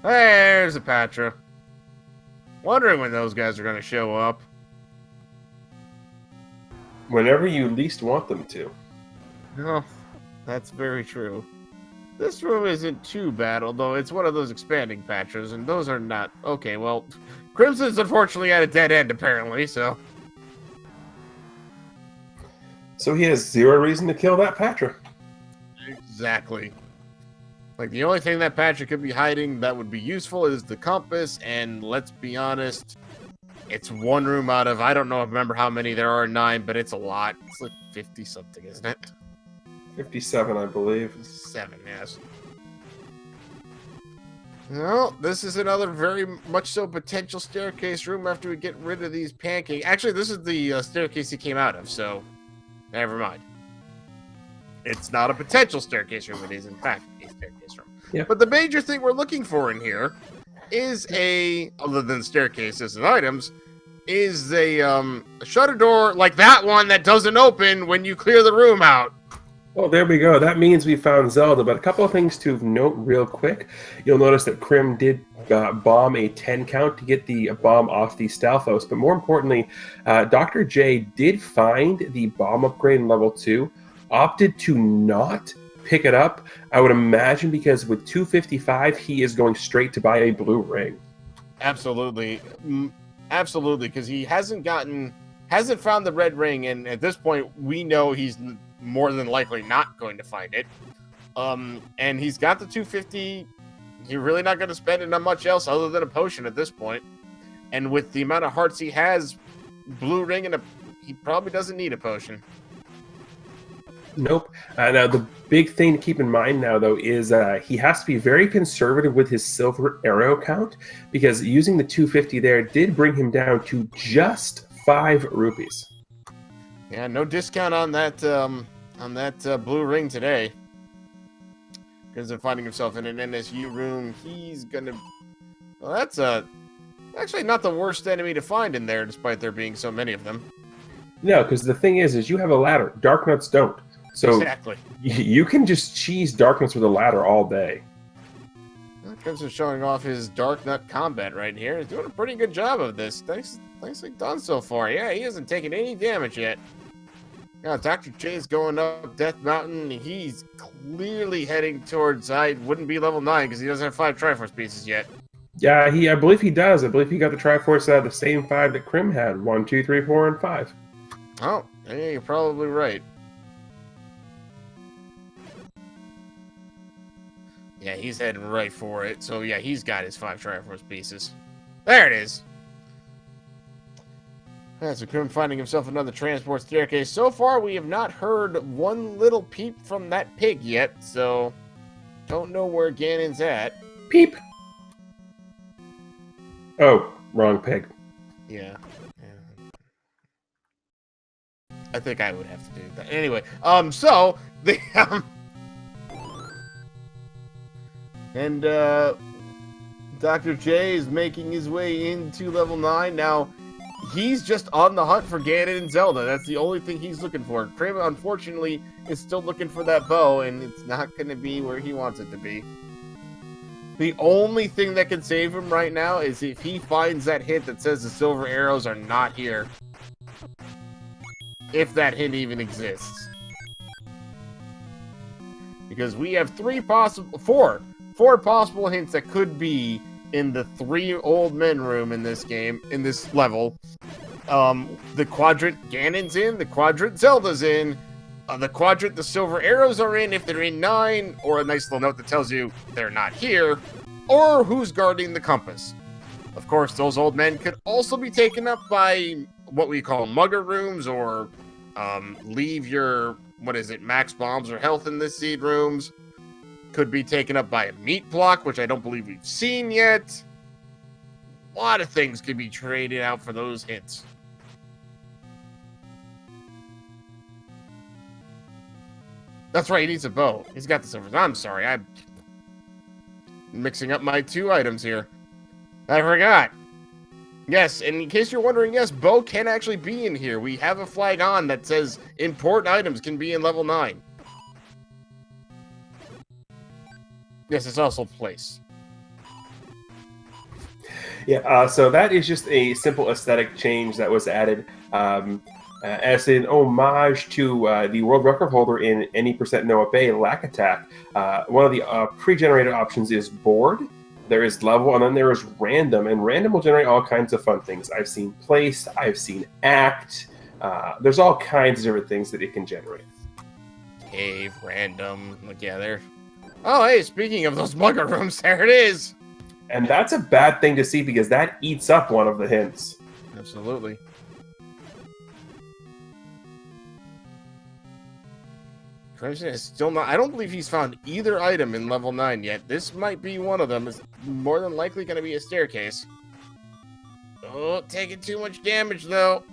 There's a Patra. Wondering when those guys are going to show up. Whenever you least want them to. Oh, that's very true. This room isn't too bad, although it's one of those expanding patches, and those are not... Okay, well, Crimson's unfortunately at a dead end, apparently, so... So he has 0 reason to kill that Patra. Exactly. Like, the only thing that Patra could be hiding that would be useful is the compass, and let's be honest, it's one room out of, I don't remember how many there are, 9, but it's a lot. It's like 50-something, isn't it? 57, I believe. 7, yes. Well, this is another very much so potential staircase room after we get rid of these pancakes. Actually, this is the staircase he came out of, so never mind. It's not a potential staircase room, it is in fact a staircase room. Yeah. But the major thing we're looking for in here is other than staircases and items, is a shutter door like that one that doesn't open when you clear the room out. Well, there we go. That means we found Zelda, but a couple of things to note real quick. You'll notice that Crim did bomb a 10 count to get the bomb off the Stalfos, but more importantly, Dr. J did find the bomb upgrade in level 2, opted to not pick it up, I would imagine because with 255, he is going straight to buy a blue ring. Absolutely. Absolutely, because he hasn't found the red ring, and at this point, we know he's more than likely not going to find it. And he's got the 250. You're really not going to spend it on much else other than a potion at this point. And with the amount of hearts he has, blue ring and he probably doesn't need a potion. Nope. Now, the big thing to keep in mind now, though, is he has to be very conservative with his silver arrow count, because using the 250 there did bring him down to just 5 rupees. Yeah, no discount on that blue ring today. Because of finding himself in an NSU room, he's gonna... Well, that's actually not the worst enemy to find in there, despite there being so many of them. No, because the thing is you have a ladder. Darknuts don't. So exactly. You can just cheese Darknuts with a ladder all day. Crimson showing off his Dark Nut combat right here. He's doing a pretty good job of this. Nicely done so far. Yeah, he hasn't taken any damage yet. Now, Dr. J's going up Death Mountain. He's clearly heading towards, I wouldn't be level 9 because he doesn't have 5 Triforce pieces yet. Yeah, I believe he does. I believe he got the Triforce out of the same 5 that Crim had. 1, 2, 3, 4, and 5. Oh, yeah, you're probably right. Yeah, he's heading right for it. So, yeah, he's got his 5 Triforce pieces. There it is. Yeah, so Krim finding himself another transport staircase. So far, we have not heard one little peep from that pig yet, so don't know where Ganon's at. Peep. Oh, wrong pig. Yeah. I think I would have to do that. Anyway, so the and Dr. J is making his way into level 9 now. He's just on the hunt for Ganon and Zelda. That's the only thing he's looking for. Krim, unfortunately, is still looking for that bow, and it's not going to be where he wants it to be. The only thing that can save him right now is if he finds that hint that says the silver arrows are not here. If that hint even exists. Because we have four possible hints that could be in the 3 old men room in this game, in this level. The quadrant Ganon's in, the quadrant Zelda's in, the quadrant the silver arrows are in if they're in 9, or a nice little note that tells you they're not here, or who's guarding the compass. Of course, those old men could also be taken up by what we call mugger rooms, or leave your, max bombs or health in the seed rooms. Could be taken up by a meat block, which I don't believe we've seen yet. A lot of things could be traded out for those hints. That's right, he needs a bow. He's got the silvers. I'm sorry, I'm mixing up my 2 items here. I forgot. Yes, and in case you're wondering, yes, bow can actually be in here. We have a flag on that says important items can be in level 9. Yes, it's also place. Yeah, so that is just a simple aesthetic change that was added as an homage to the world record holder in any percent Noah Bay, Lack Attack. One of the pre-generated options is board, there is level, and then there is random. And random will generate all kinds of fun things. I've seen place, I've seen act. There's all kinds of different things that it can generate. Cave, random, look, yeah, there. Oh, hey, speaking of those mugger rooms, there it is. And that's a bad thing to see because that eats up one of the hints. Absolutely. Crimson is still not... I don't believe he's found either item in level 9 yet. This might be one of them. It's more than likely going to be a staircase. Oh, taking too much damage, though.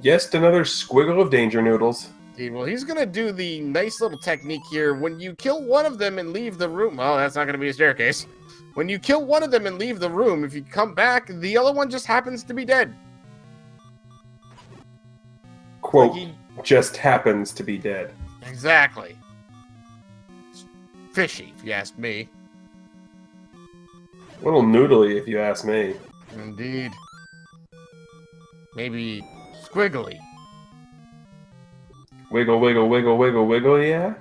Just another squiggle of danger noodles. Indeed. Well, he's going to do the nice little technique here. When you kill one of them and leave the room... Well, that's not going to be a staircase. When you kill one of them and leave the room, if you come back, the other one just happens to be dead. Quote, like just happens to be dead. Exactly. It's fishy, if you ask me. A little noodly, if you ask me. Indeed. Maybe squiggly. Wiggle, wiggle, wiggle, wiggle, wiggle, yeah?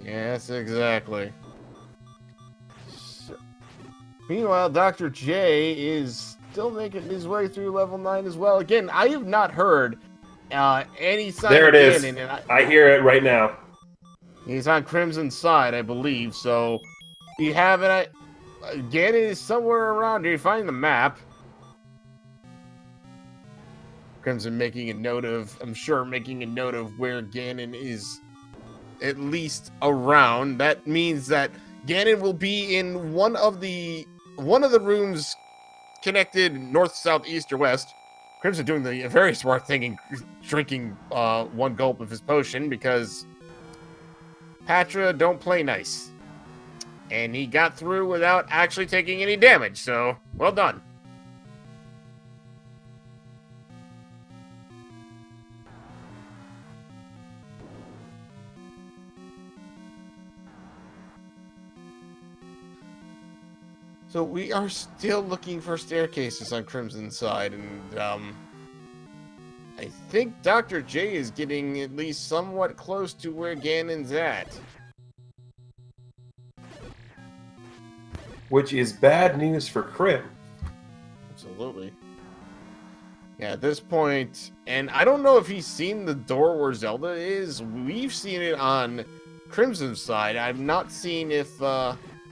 Yes, exactly. Meanwhile, Dr. J is still making his way through level 9 as well. Again, I have not heard any sign there of it is. Ganon, and I hear it right now. He's on Crimson's side, I believe, so you have it. Ganon is somewhere around here. You find the map. Crimson making a note of, I'm sure, making a note of where Ganon is at least around. That means that Ganon will be in one of the rooms connected north, south, east, or west. Crimson doing the very smart thing and drinking one gulp of his potion because Patra don't play nice. And he got through without actually taking any damage, so well done. So we are still looking for staircases on Crimson's side, and I think Dr. J is getting at least somewhat close to where Ganon's at. Which is bad news for Crim. Absolutely. Yeah, at this point, and I don't know if he's seen the door where Zelda is. We've seen it on Crimson's side. I've not seen if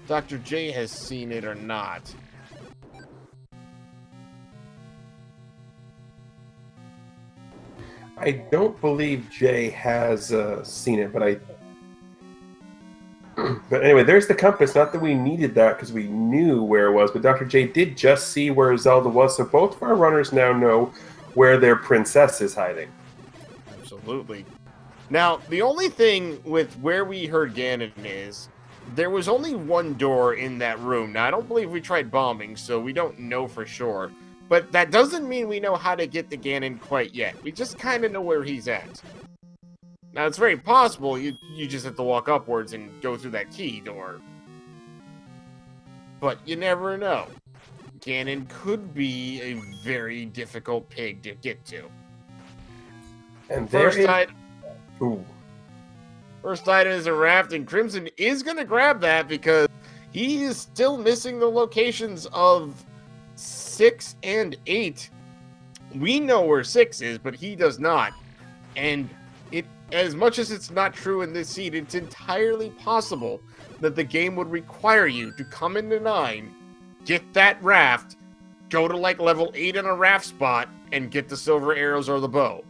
Dr. J has seen it or not. I don't believe Jay has seen it, but but anyway, there's the compass. Not that we needed that because we knew where it was, but Dr. J did just see where Zelda was, so both of our runners now know where their princess is hiding. Absolutely. Now, the only thing with where we heard Ganon is, there was only one door in that room. Now, I don't believe we tried bombing, so we don't know for sure. But that doesn't mean we know how to get to Ganon quite yet. We just kind of know where he's at. Now, it's very possible you just have to walk upwards and go through that key door. But you never know. Ganon could be a very difficult pig to get to. And First item is a raft, and Crimson is going to grab that because he is still missing the locations of 6 and 8. We know where 6 is, but he does not. And as much as it's not true in this seed, it's entirely possible that the game would require you to come into 9, get that raft, go to like level 8 in a raft spot, and get the silver arrows or the bow.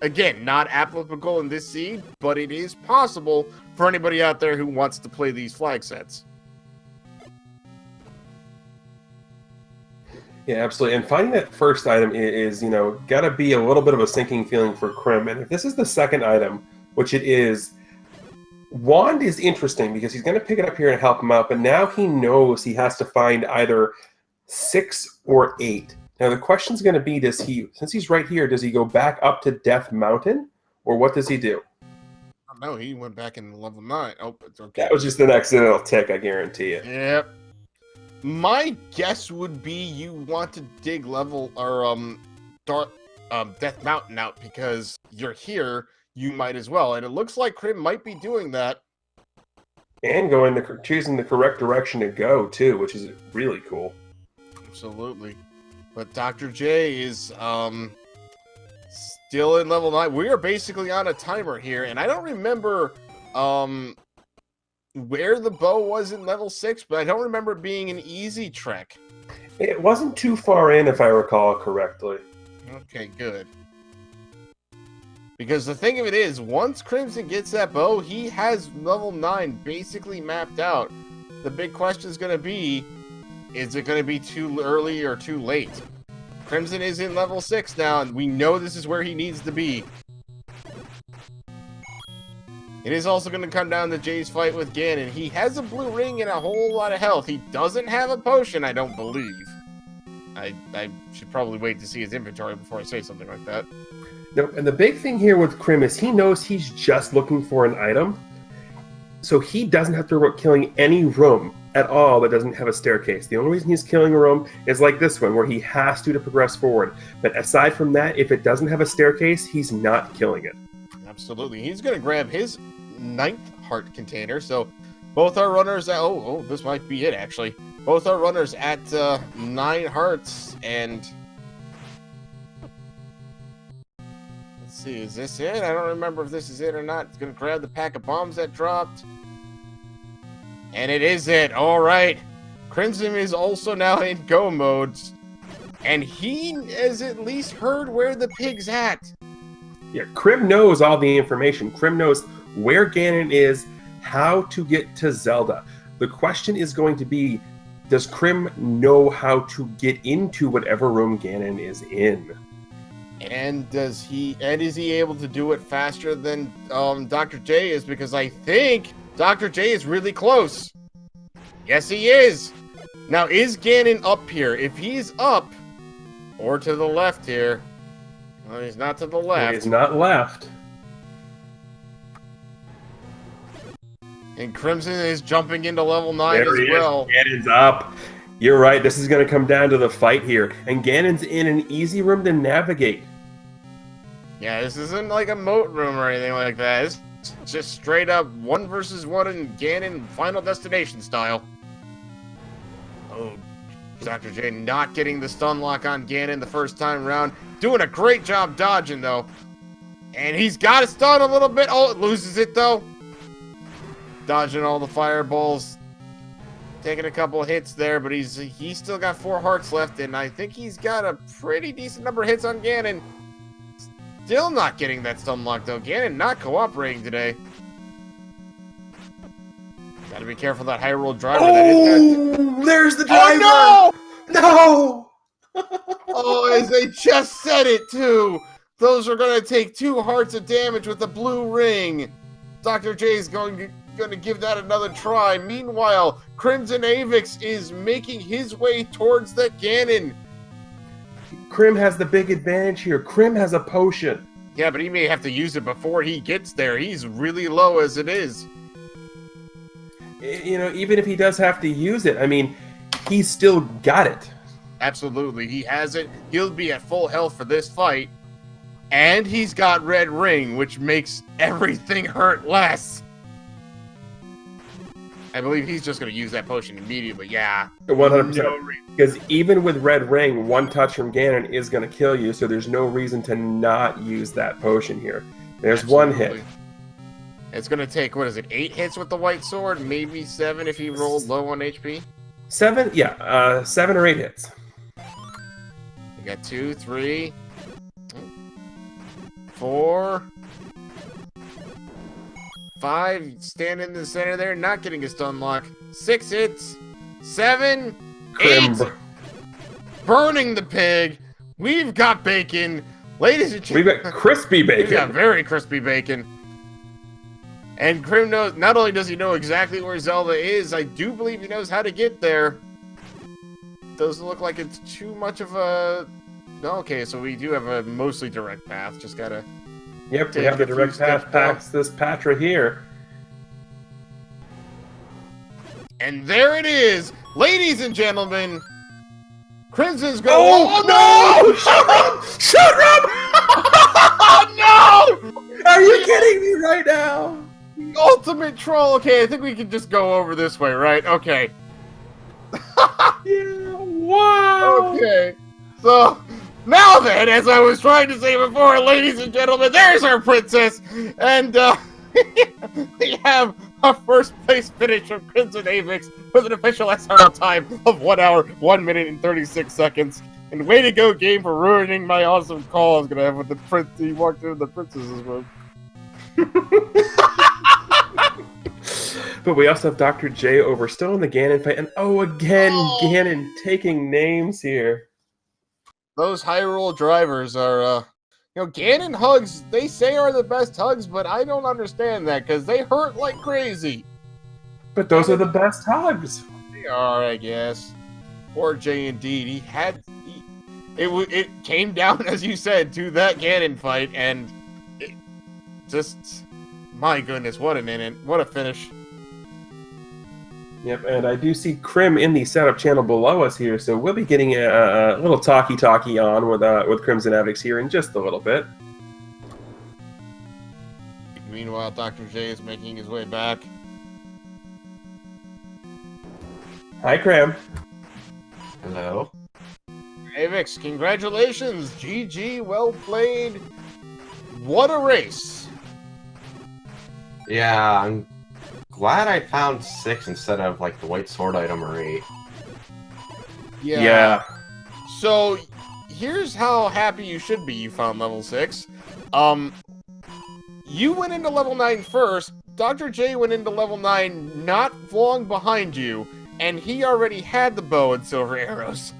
Again, not applicable in this seed, but it is possible for anybody out there who wants to play these flag sets. Yeah, absolutely. And finding that first item is, got to be a little bit of a sinking feeling for Crim. And if this is the second item, which it is, Wand is interesting because he's going to pick it up here and help him out. But now he knows he has to find either 6 or 8. Now the question's going to be, since he's right here, does he go back up to Death Mountain? Or what does he do? Oh, no, he went back in level 9. Oh, it's okay. That was just an accidental tick, I guarantee you. Yep. My guess would be you want to dig level or Death Mountain out because you're here. You might as well, and it looks like Crim might be doing that, and choosing the correct direction to go too, which is really cool. Absolutely, but Dr. J is still in level 9. We are basically on a timer here, and I don't remember where the bow was in level 6, but I don't remember it being an easy trek. It wasn't too far in, if I recall correctly. Okay, good. Because the thing of it is, once Crimson gets that bow, he has level 9 basically mapped out. The big question is going to be, is it going to be too early or too late? Crimson is in level 6 now, and we know this is where he needs to be. It is also going to come down to Jay's fight with Ganon. He has a blue ring and a whole lot of health. He doesn't have a potion, I don't believe. I should probably wait to see his inventory before I say something like that. No, and the big thing here with Crim is he knows he's just looking for an item. So he doesn't have to work killing any room at all that doesn't have a staircase. The only reason he's killing a room is like this one, where he has to progress forward. But aside from that, if it doesn't have a staircase, he's not killing it. Absolutely. He's going to grab his 9th heart container. So both our runners at, this might be it actually. Both our runners at 9 hearts, and let's see, is this it? I don't remember if this is it or not. It's going to grab the pack of bombs that dropped. And it is it. All right. Crimson is also now in go modes, and he has at least heard where the pig's at. Yeah, Crim knows all the information. Crim knows where Ganon is, how to get to Zelda. The question is going to be, does Crim know how to get into whatever room Ganon is in? And is he able to do it faster than Dr. J is? Because I think Dr. J is really close. Yes, he is. Now, is Ganon up here? If he's up, or to the left here, well, he's not to the left. He's not left. And Crimson is jumping into level 9 as well. Ganon's up. You're right. This is going to come down to the fight here. And Ganon's in an easy room to navigate. Yeah, this isn't like a moat room or anything like that. It's just straight up 1 versus 1 in Ganon Final Destination style. Oh, Dr. J not getting the stun lock on Ganon the first time around. Doing a great job dodging, though. And he's got a stun a little bit. Oh, it loses it, though. Dodging all the fireballs. Taking a couple of hits there, but he's still got 4 hearts left, and I think he's got a pretty decent number of hits on Ganon. Still not getting that stun lock, though. Ganon not cooperating today. Gotta be careful that high roll driver. Oh, there's the driver! Oh, no! No! Oh, as they just said it, too. Those are going to take 2 hearts of damage with the blue ring. Dr. J is going to give that another try. Meanwhile, CrimsonAvix is making his way towards the Ganon. Crim has the big advantage here. Crim has a potion. Yeah, but he may have to use it before he gets there. He's really low as it is. You know, even if he does have to use it, I mean, he's still got it. Absolutely, he has it. He'll be at full health for this fight. And he's got Red Ring, which makes everything hurt less. I believe he's just going to use that potion immediately, yeah. 100%. Because even with Red Ring, 1 touch from Ganon is going to kill you, so there's no reason to not use that potion here. There's Absolutely. 1 hit. It's going to take, 8 hits with the white sword? Maybe 7 if he rolled low on HP? 7? Yeah, 7 or 8 hits. You got 2, 3, 4, 5. Stand in the center there, not getting a stun lock. 6 hits. 7, 8. Burning the pig. We've got bacon. Ladies and gentlemen. We've got crispy bacon. We've got very crispy bacon. And Crim knows, not only does he know exactly where Zelda is, I do believe he knows how to get there. Doesn't look like it's too much of a... Okay, so we do have a mostly direct path. Just gotta... Yep, we have the direct path past this Patra here. And there it is! Ladies and gentlemen! Crimson's going... Oh, no! Shut up! Oh, no! Are you kidding me right now? Ultimate troll. Okay, I think we can just go over this way, right? Okay. Yeah, wow. Okay. So, now then, as I was trying to say before, ladies and gentlemen, there's our princess. And, we have a first place finish from CrimsonAvix with an official SRL time of 1 hour, 1 minute, and 36 seconds. And way to go, game, for ruining my awesome call I was going to have with the prince. He walked into the princess's room. But we also have Dr. J over still in the Ganon fight. And again, Ganon taking names here. Those high roll drivers are, Ganon hugs, they say are the best hugs, but I don't understand that because they hurt like crazy. But those are the best hugs. They are, I guess. Poor Jay, indeed. It came down, as you said, to that Ganon fight, and it just, my goodness, what an inning, what a finish. Yep, and I do see Crim in the setup channel below us here, so we'll be getting a little talkie on with CrimsonAvix here in just a little bit. Meanwhile, Dr. J is making his way back. Hi, Crim. Hello. Avix, congratulations! GG, well played. What a race! Yeah, I'm glad I found 6 instead of like the white sword item or 8. Yeah. So here's how happy you should be you found level 6. You went into level 9 first, Dr. J went into level 9 not long behind you, and he already had the bow and silver arrows.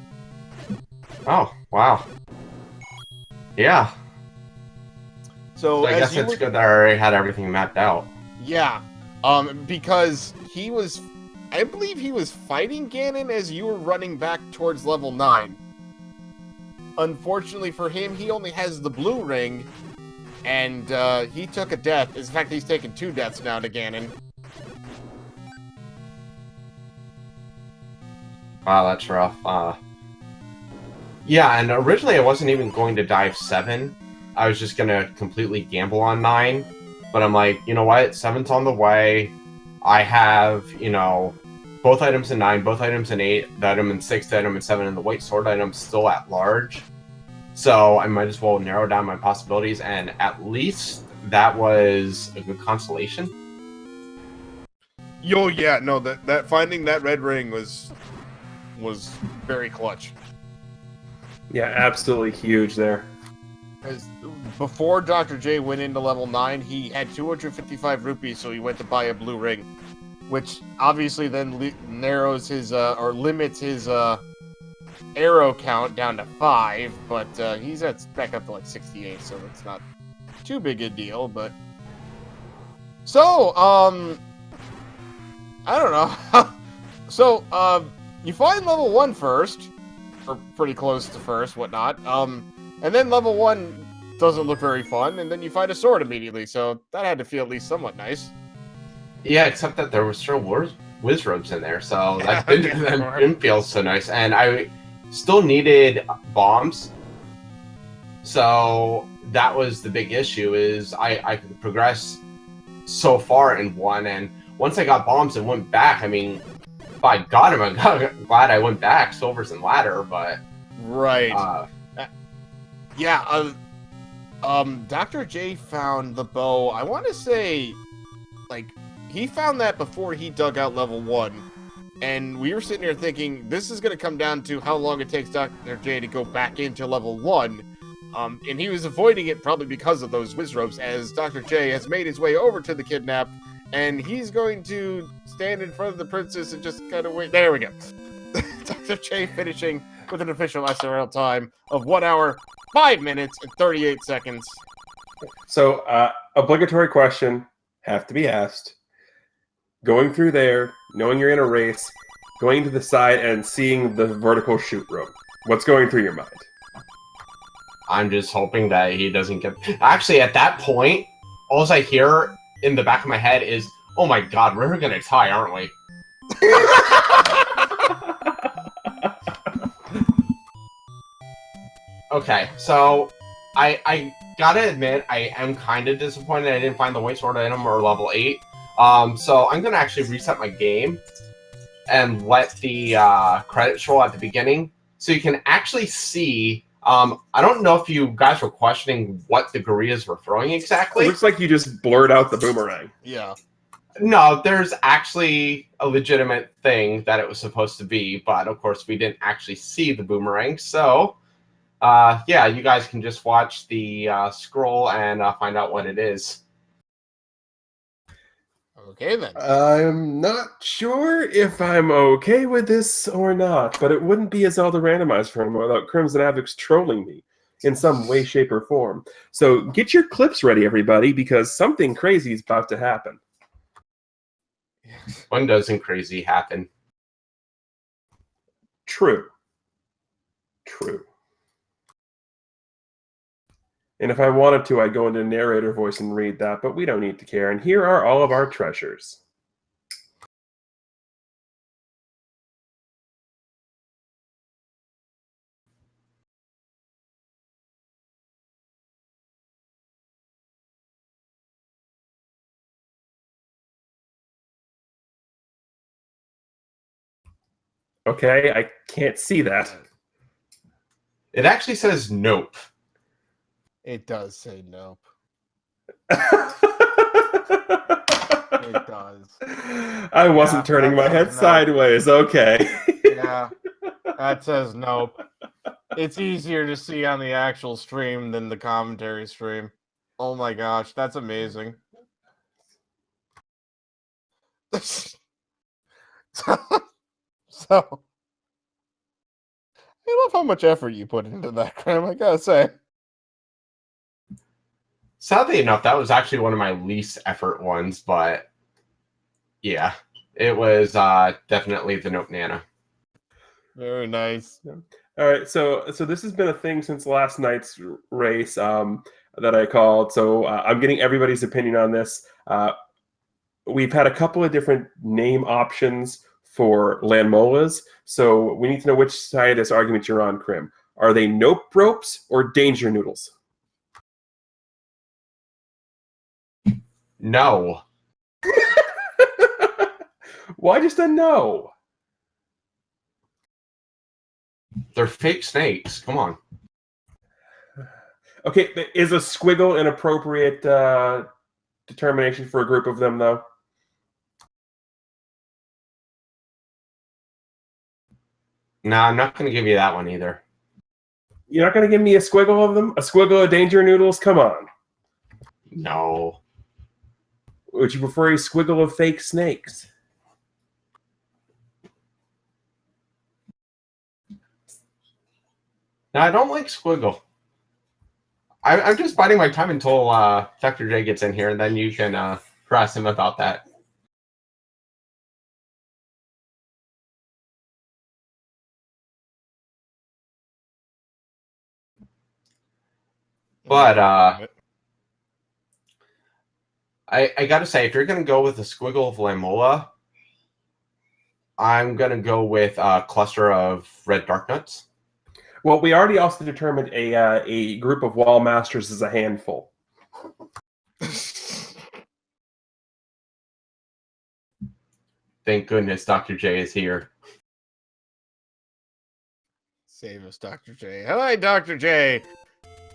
Oh, wow. Yeah. So I guess it's good that I already had everything mapped out. Yeah. Because he was, I believe he was fighting Ganon as you were running back towards level 9. Unfortunately for him, he only has the blue ring, and he took a death. In fact, he's taken 2 deaths now to Ganon. Wow, that's rough. Yeah, and originally I wasn't even going to dive 7. I was just gonna completely gamble on 9. But I'm like, you know what? 7's on the way. I have, both items in 9, both items in 8, the item in 6, the item in 7, and the white sword item still at large. So I might as well narrow down my possibilities, and at least that was a good consolation. Yo, yeah, no, that finding that red ring was very clutch. Yeah, absolutely huge there. Because before Dr. J went into level 9, he had 255 rupees, so he went to buy a blue ring, which obviously then narrows his or limits his arrow count down to 5. But he's back up to like 68, so it's not too big a deal. But so I don't know. So you find level 1 first, or pretty close to first, whatnot. And then level 1 doesn't look very fun, and then you find a sword immediately, so that had to feel at least somewhat nice. Yeah, except that there were still whiz robes in there, so that didn't feel so nice. And I still needed bombs, so that was the big issue, is I could progress so far in 1, and once I got bombs and went back, I mean, by God, I'm glad I went back, silvers and ladder, but... Right. Yeah, Dr. J found the bow, I want to say, like, he found that before he dug out level 1, and we were sitting here thinking, this is going to come down to how long it takes Dr. J to go back into level 1, and he was avoiding it probably because of those whiz ropes, as Dr. J has made his way over to the kidnap, and he's going to stand in front of the princess and just kind of wait. There we go. Dr. J finishing with an official SRL time of 1 hour, 5 minutes, and 38 seconds. So, obligatory question, have to be asked. Going through there, knowing you're in a race, going to the side and seeing the vertical shoot room. What's going through your mind? I'm just hoping that he doesn't get... Actually, at that point, all I hear in the back of my head is, oh my God, we're gonna tie, aren't we? Okay, so I gotta admit, I am kind of disappointed I didn't find the white sword item or level 8. So I'm gonna actually reset my game and let the credits roll at the beginning, so you can actually see. I don't know if you guys were questioning what the gorillas were throwing exactly. It looks like you just blurred out the boomerang. Yeah. No, there's actually a legitimate thing that it was supposed to be, but of course we didn't actually see the boomerang, so... yeah, you guys can just watch the scroll and find out what it is. Okay, then. I'm not sure if I'm okay with this or not, but it wouldn't be a Zelda Randomizer without CrimsonAvix trolling me in some way, shape, or form. So get your clips ready, everybody, because something crazy is about to happen. When doesn't crazy happen? True. True. And if I wanted to, I'd go into narrator voice and read that, but we don't need to care. And here are all of our treasures. Okay, I can't see that. It actually says nope. It does say nope. It does. I wasn't Yeah, turning my that head says no. sideways. Okay. Yeah, that says nope. It's easier to see on the actual stream than the commentary stream. Oh my gosh, that's amazing. So, I love how much effort you put into that, Crim, I gotta say. Sadly enough, that was actually one of my least effort ones, but yeah, it was definitely the Nope Nana. Very nice. All right, so this has been a thing since last night's race that I called. So I'm getting everybody's opinion on this. We've had a couple of different name options for Landmolas, so we need to know which side of this argument you're on, Crim. Are they Nope Ropes or Danger Noodles? No. Why just a no? They're fake snakes. Come on. Okay, is a squiggle an appropriate determination for a group of them, though? No, I'm not going to give you that one either. You're not going to give me a squiggle of them? A squiggle of danger noodles? Come on. No. Would you prefer a squiggle of fake snakes? No, I don't like squiggle. I'm just biding my time until Dr. J gets in here, and then you can harass him about that. But I gotta say, if you're gonna go with a squiggle of Lamola, I'm gonna go with a cluster of red dark nuts. Well, we already also determined a group of wall masters is a handful. Thank goodness Dr. J is here. Save us, Dr. J. Hi, Dr. J.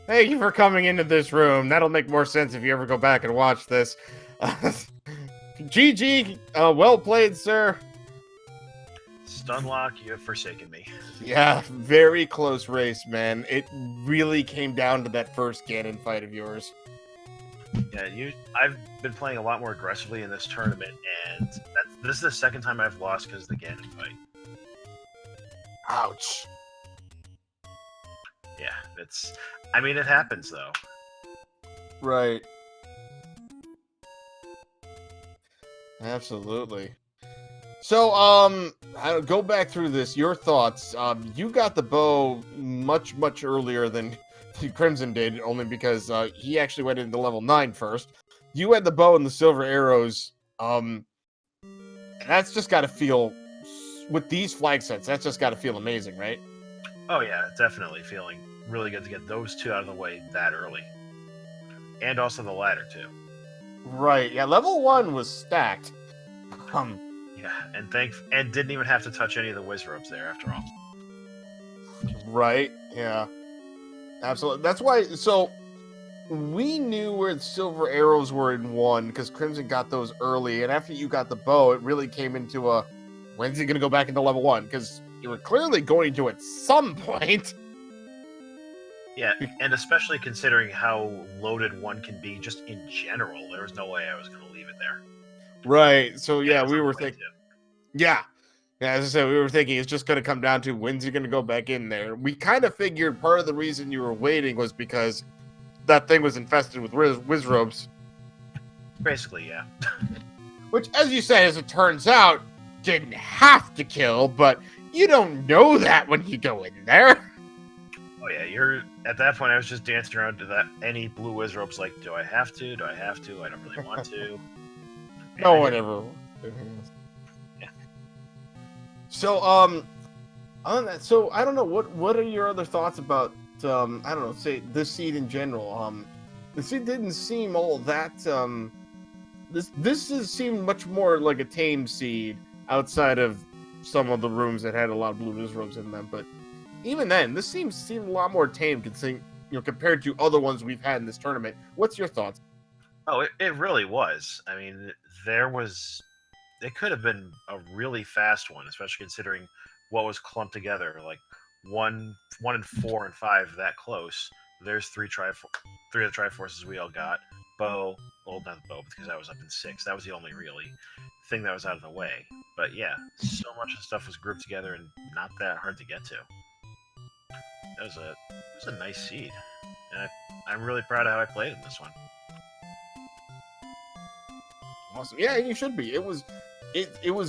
Thank you for coming into this room. That'll make more sense if you ever go back and watch this. GG, well played, sir. Stunlock, you have forsaken me. Yeah, very close race, man. It really came down to that first Ganon fight of yours. Yeah, I've been playing a lot more aggressively in this tournament, and this is the second time I've lost because of the Ganon fight. Ouch. Yeah, I mean, it happens, though. Right. Absolutely. So, I'll go back through this. Your thoughts. You got the bow much, much earlier than Crimson did, only because he actually went into level 9 first. You had the bow and the silver arrows. That's just got to feel, with these flag sets, that's just got to feel amazing, right? Oh, yeah, definitely feeling really good to get those two out of the way that early. And also the ladder, too. Right, yeah, level 1 was stacked. Yeah, and didn't even have to touch any of the whiz ropes there after all. Right, yeah. Absolutely. That's why, so we knew where the silver arrows were in 1 because Crimson got those early, and after you got the bow, it really came into a, when's he going to go back into level 1? Because you were clearly going to at some point. Yeah, and especially considering how loaded 1 can be just in general, there was no way I was going to leave it there. Right, so yeah, And we were thinking, yeah, as I said, we were thinking it's just going to come down to when's he going to go back in there. We kind of figured part of the reason you were waiting was because that thing was infested with whiz ropes. Basically, yeah. Which, as you say, as it turns out, didn't have to kill, but you don't know that when you go in there. Oh yeah, at that point I was just dancing around to that any blue whiz ropes like, do I have to? Do I have to? I don't really want to. No one ever. Yeah. So, on that, so I don't know, what are your other thoughts about, I don't know, say, this seed in general? The seed didn't seem all that, this seemed much more like a tame seed outside of some of the rooms that had a lot of blue whiz ropes in them, but even then, this seemed a lot more tame compared to other ones we've had in this tournament. What's your thoughts? Oh, it really was. I mean, it could have been a really fast one, especially considering what was clumped together. Like 1 and 4 and 5 that close. There's three of the triforces we all got. Bow, well, not the bow because that was up in 6. That was the only really thing that was out of the way. But yeah, so much of the stuff was grouped together and not that hard to get to. It was a nice seed, and I'm really proud of how I played in this one. Awesome. Yeah, you should be. It was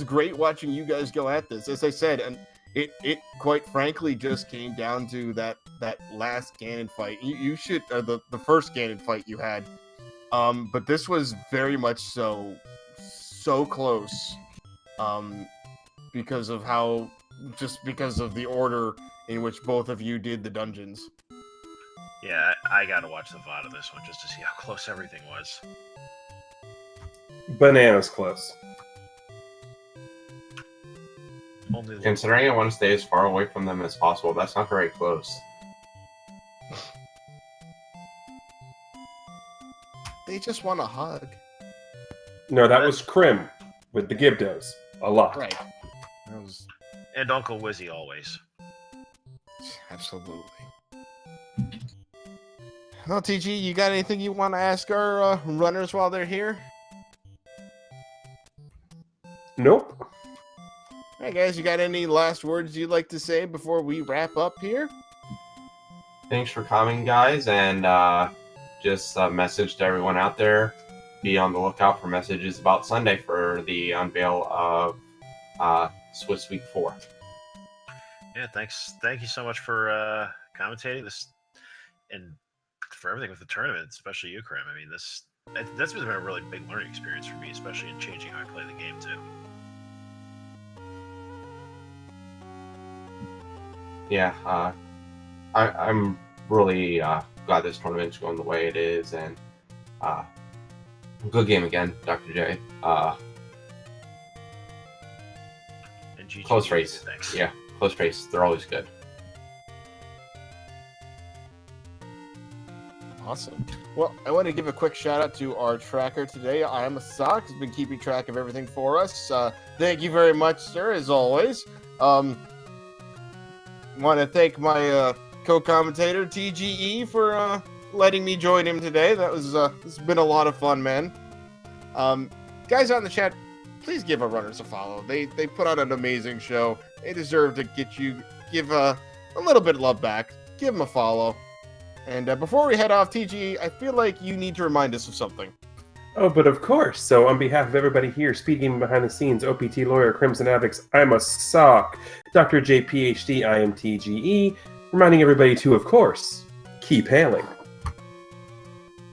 great watching you guys go at this. As I said, and it quite frankly just came down to that last Ganon fight. You should the first Ganon fight you had. But this was very much so close. Because of the order in which both of you did the dungeons. Yeah, I gotta watch the VOD of this one just to see how close everything was. Bananas close. Considering I want to stay as far away from them as possible, that's not very close. They just want a hug. No, that was Crim with the Gibdos. A lot. Right. That was... And Uncle Wizzy always. Absolutely. Well, TG, you got anything you want to ask our runners while they're here? Nope. Hey guys, you got any last words you'd like to say before we wrap up here? Thanks for coming, guys, and just a message to everyone out there: be on the lookout for messages about Sunday for the unveil of Swiss Week 4. Yeah, thanks. Thank you so much for commentating this and for everything with the tournament, especially you, Krim. I mean, that's been a really big learning experience for me, especially in changing how I play the game too. Yeah, I'm really glad this tournament's going the way it is, and good game again, Dr. J. And GG, Close race. Thanks. Yeah, close race. They're always good. Awesome. Well, I want to give a quick shout out to our tracker today. I am a sock. He's been keeping track of everything for us. Thank you very much, sir, as always. Want to thank my co-commentator TGE for letting me join him today. That was this has been a lot of fun, man. Guys on the chat, please give our runners a follow. They put on an amazing show. They deserve to give a little bit of love back. Give them a follow. And before we head off, TGE, I feel like you need to remind us of something. Oh, but of course. So on behalf of everybody here, Speed Gaming Behind the Scenes, OPT Lawyer, CrimsonAvix, I'm a sock. Dr. JPHD, I am TGE. Reminding everybody to, of course, keep hailing.